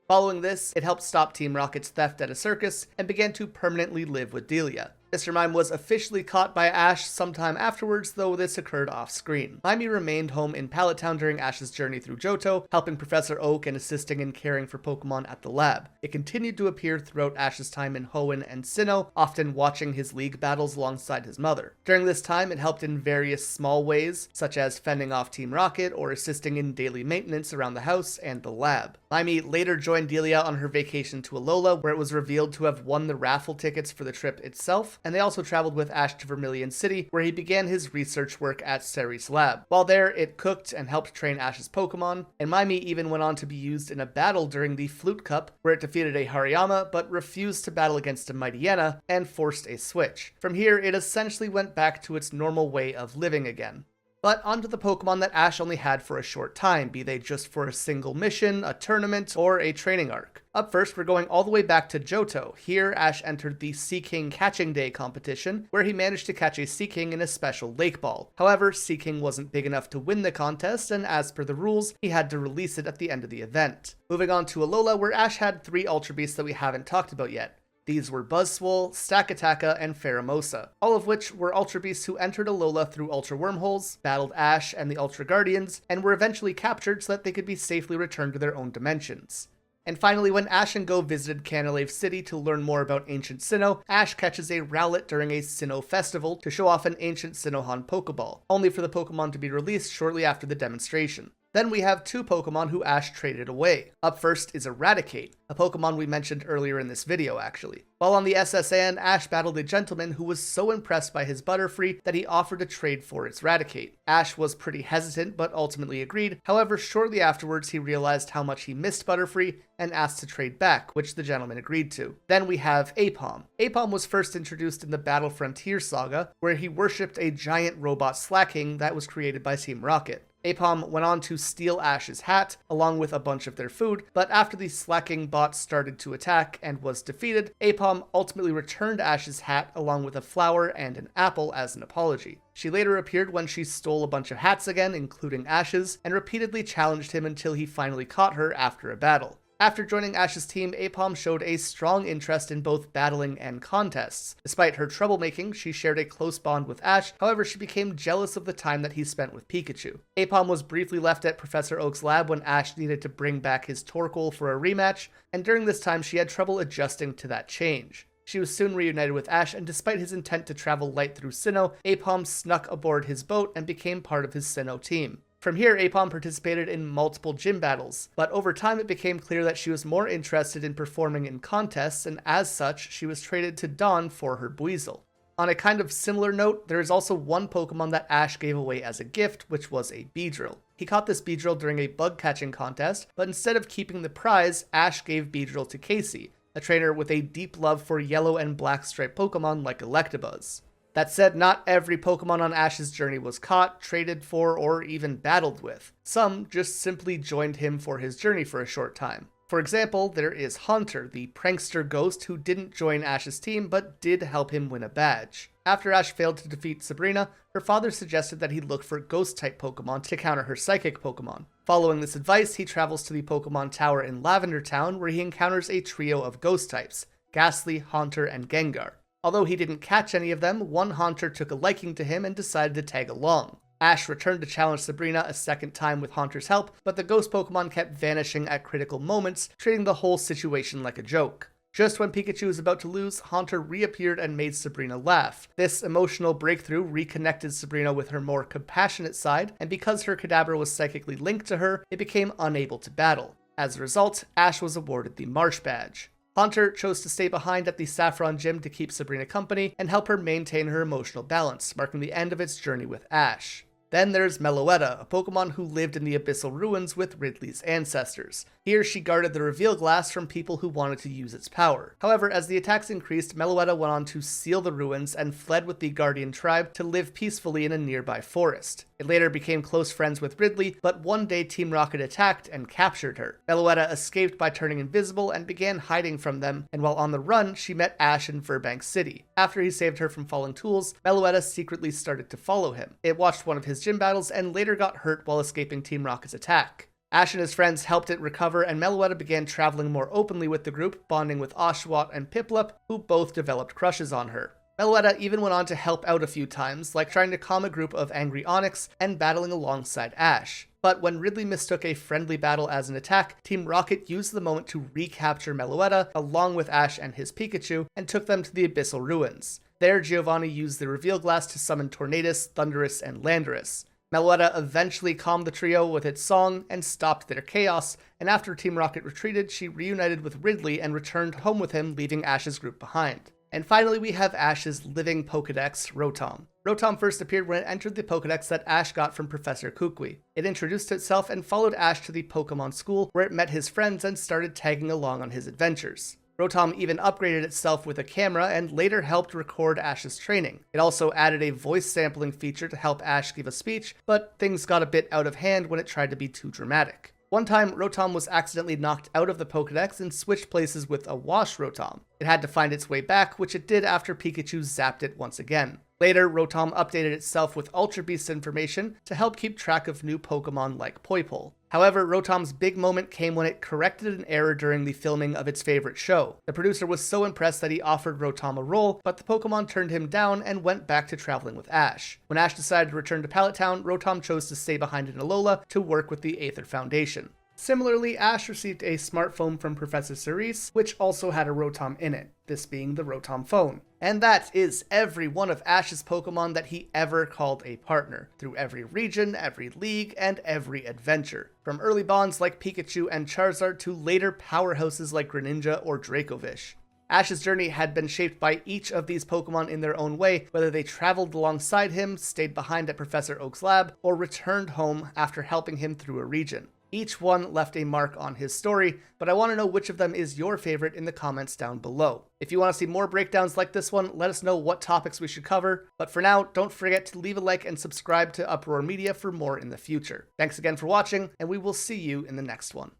Following this, it helped stop Team Rocket's theft at a circus and began to permanently live with Delia. Mr. Mime was officially caught by Ash sometime afterwards, though this occurred off-screen. Mime remained home in Pallet Town during Ash's journey through Johto, helping Professor Oak and assisting in caring for Pokemon at the lab. It continued to appear throughout Ash's time in Hoenn and Sinnoh, often watching his league battles alongside his mother. During this time, it helped in various small ways, such as fending off Team Rocket or assisting in daily maintenance around the house and the lab. Mime later joined Delia on her vacation to Alola, where it was revealed to have won the raffle tickets for the trip itself, and they also traveled with Ash to Vermilion City, where he began his research work at Ceri's lab. While there, it cooked and helped train Ash's Pokemon, and Mime even went on to be used in a battle during the Flute Cup, where it defeated a Hariyama, but refused to battle against a Mightyena, and forced a switch. From here, it essentially went back to its normal way of living again. But onto the Pokemon that Ash only had for a short time, be they just for a single mission, a tournament, or a training arc. Up first, we're going all the way back to Johto. Here, Ash entered the Seaking Catching Day competition, where he managed to catch a Seaking in a special Lake Ball. However, Seaking wasn't big enough to win the contest, and as per the rules, he had to release it at the end of the event. Moving on to Alola, where Ash had 3 Ultra Beasts that we haven't talked about yet. These were Buzzwole, Stakataka, and Pheromosa, all of which were Ultra Beasts who entered Alola through Ultra Wormholes, battled Ash and the Ultra Guardians, and were eventually captured so that they could be safely returned to their own dimensions. And finally, when Ash and Go visited Canalave City to learn more about Ancient Sinnoh, Ash catches a Rowlet during a Sinnoh festival to show off an Ancient Sinnohan Pokeball, only for the Pokemon to be released shortly after the demonstration. Then we have 2 Pokemon who Ash traded away. Up first is Eradicate, a Pokemon we mentioned earlier in this video actually. While on the SSN, Ash battled a gentleman who was so impressed by his Butterfree that he offered to trade for its Eradicate. Ash was pretty hesitant but ultimately agreed, however shortly afterwards he realized how much he missed Butterfree and asked to trade back, which the gentleman agreed to. Then we have Aipom. Aipom was first introduced in the Battle Frontier saga, where he worshipped a giant robot Slaking that was created by Team Rocket. Aipom went on to steal Ash's hat, along with a bunch of their food, but after the Slaking bot started to attack and was defeated, Aipom ultimately returned Ash's hat along with a flower and an apple as an apology. She later appeared when she stole a bunch of hats again, including Ash's, and repeatedly challenged him until he finally caught her after a battle. After joining Ash's team, Aipom showed a strong interest in both battling and contests. Despite her troublemaking, she shared a close bond with Ash, however she became jealous of the time that he spent with Pikachu. Aipom was briefly left at Professor Oak's lab when Ash needed to bring back his Torkoal for a rematch, and during this time she had trouble adjusting to that change. She was soon reunited with Ash, and despite his intent to travel light through Sinnoh, Aipom snuck aboard his boat and became part of his Sinnoh team. From here, Aipom participated in multiple gym battles, but over time it became clear that she was more interested in performing in contests, and as such, she was traded to Dawn for her Buizel. On a kind of similar note, there is also one Pokemon that Ash gave away as a gift, which was a Beedrill. He caught this Beedrill during a bug catching contest, but instead of keeping the prize, Ash gave Beedrill to Casey, a trainer with a deep love for yellow and black striped Pokemon like Electabuzz. That said, not every Pokemon on Ash's journey was caught, traded for, or even battled with. Some just simply joined him for his journey for a short time. For example, there is Haunter, the prankster ghost who didn't join Ash's team but did help him win a badge. After Ash failed to defeat Sabrina, her father suggested that he look for ghost-type Pokemon to counter her psychic Pokemon. Following this advice, he travels to the Pokemon Tower in Lavender Town where he encounters a trio of ghost types, Ghastly, Haunter, and Gengar. Although he didn't catch any of them, one Haunter took a liking to him and decided to tag along. Ash returned to challenge Sabrina a second time with Haunter's help, but the ghost Pokemon kept vanishing at critical moments, treating the whole situation like a joke. Just when Pikachu was about to lose, Haunter reappeared and made Sabrina laugh. This emotional breakthrough reconnected Sabrina with her more compassionate side, and because her Kadabra was psychically linked to her, it became unable to battle. As a result, Ash was awarded the Marsh Badge. Haunter chose to stay behind at the Saffron Gym to keep Sabrina company and help her maintain her emotional balance, marking the end of its journey with Ash. Then there's Meloetta, a Pokemon who lived in the Abyssal Ruins with Ridley's ancestors. Here, she guarded the reveal glass from people who wanted to use its power. However, as the attacks increased, Meloetta went on to seal the ruins and fled with the Guardian tribe to live peacefully in a nearby forest. It later became close friends with Ridley, but one day Team Rocket attacked and captured her. Meloetta escaped by turning invisible and began hiding from them, and while on the run, she met Ash in Verbank City. After he saved her from falling tools, Meloetta secretly started to follow him. It watched one of his gym battles and later got hurt while escaping Team Rocket's attack. Ash and his friends helped it recover, and Meloetta began traveling more openly with the group, bonding with Oshawott and Piplup, who both developed crushes on her. Meloetta even went on to help out a few times, like trying to calm a group of angry Onix and battling alongside Ash. But when Ridley mistook a friendly battle as an attack, Team Rocket used the moment to recapture Meloetta along with Ash and his Pikachu and took them to the Abyssal Ruins. There, Giovanni used the Reveal Glass to summon Tornadus, Thundurus, and Landorus. Meloetta eventually calmed the trio with its song and stopped their chaos, and after Team Rocket retreated, she reunited with Ridley and returned home with him, leaving Ash's group behind. And finally, we have Ash's living Pokedex, Rotom. Rotom first appeared when it entered the Pokedex that Ash got from Professor Kukui. It introduced itself and followed Ash to the Pokemon School, where it met his friends and started tagging along on his adventures. Rotom even upgraded itself with a camera and later helped record Ash's training. It also added a voice sampling feature to help Ash give a speech, but things got a bit out of hand when it tried to be too dramatic. One time, Rotom was accidentally knocked out of the Pokedex and switched places with a Wash Rotom. It had to find its way back, which it did after Pikachu zapped it once again. Later, Rotom updated itself with Ultra Beast information to help keep track of new Pokemon like Poipole. However, Rotom's big moment came when it corrected an error during the filming of its favorite show. The producer was so impressed that he offered Rotom a role, but the Pokemon turned him down and went back to traveling with Ash. When Ash decided to return to Pallet Town, Rotom chose to stay behind in Alola to work with the Aether Foundation. Similarly, Ash received a smartphone from Professor Cerise, which also had a Rotom in it, this being the Rotom phone. And that is every one of Ash's Pokemon that he ever called a partner, through every region, every league, and every adventure. From early bonds like Pikachu and Charizard to later powerhouses like Greninja or Dracovish. Ash's journey had been shaped by each of these Pokemon in their own way, whether they traveled alongside him, stayed behind at Professor Oak's lab, or returned home after helping him through a region. Each one left a mark on his story, but I want to know which of them is your favorite in the comments down below. If you want to see more breakdowns like this one, let us know what topics we should cover. But for now, don't forget to leave a like and subscribe to Uproar Media for more in the future. Thanks again for watching, and we will see you in the next one.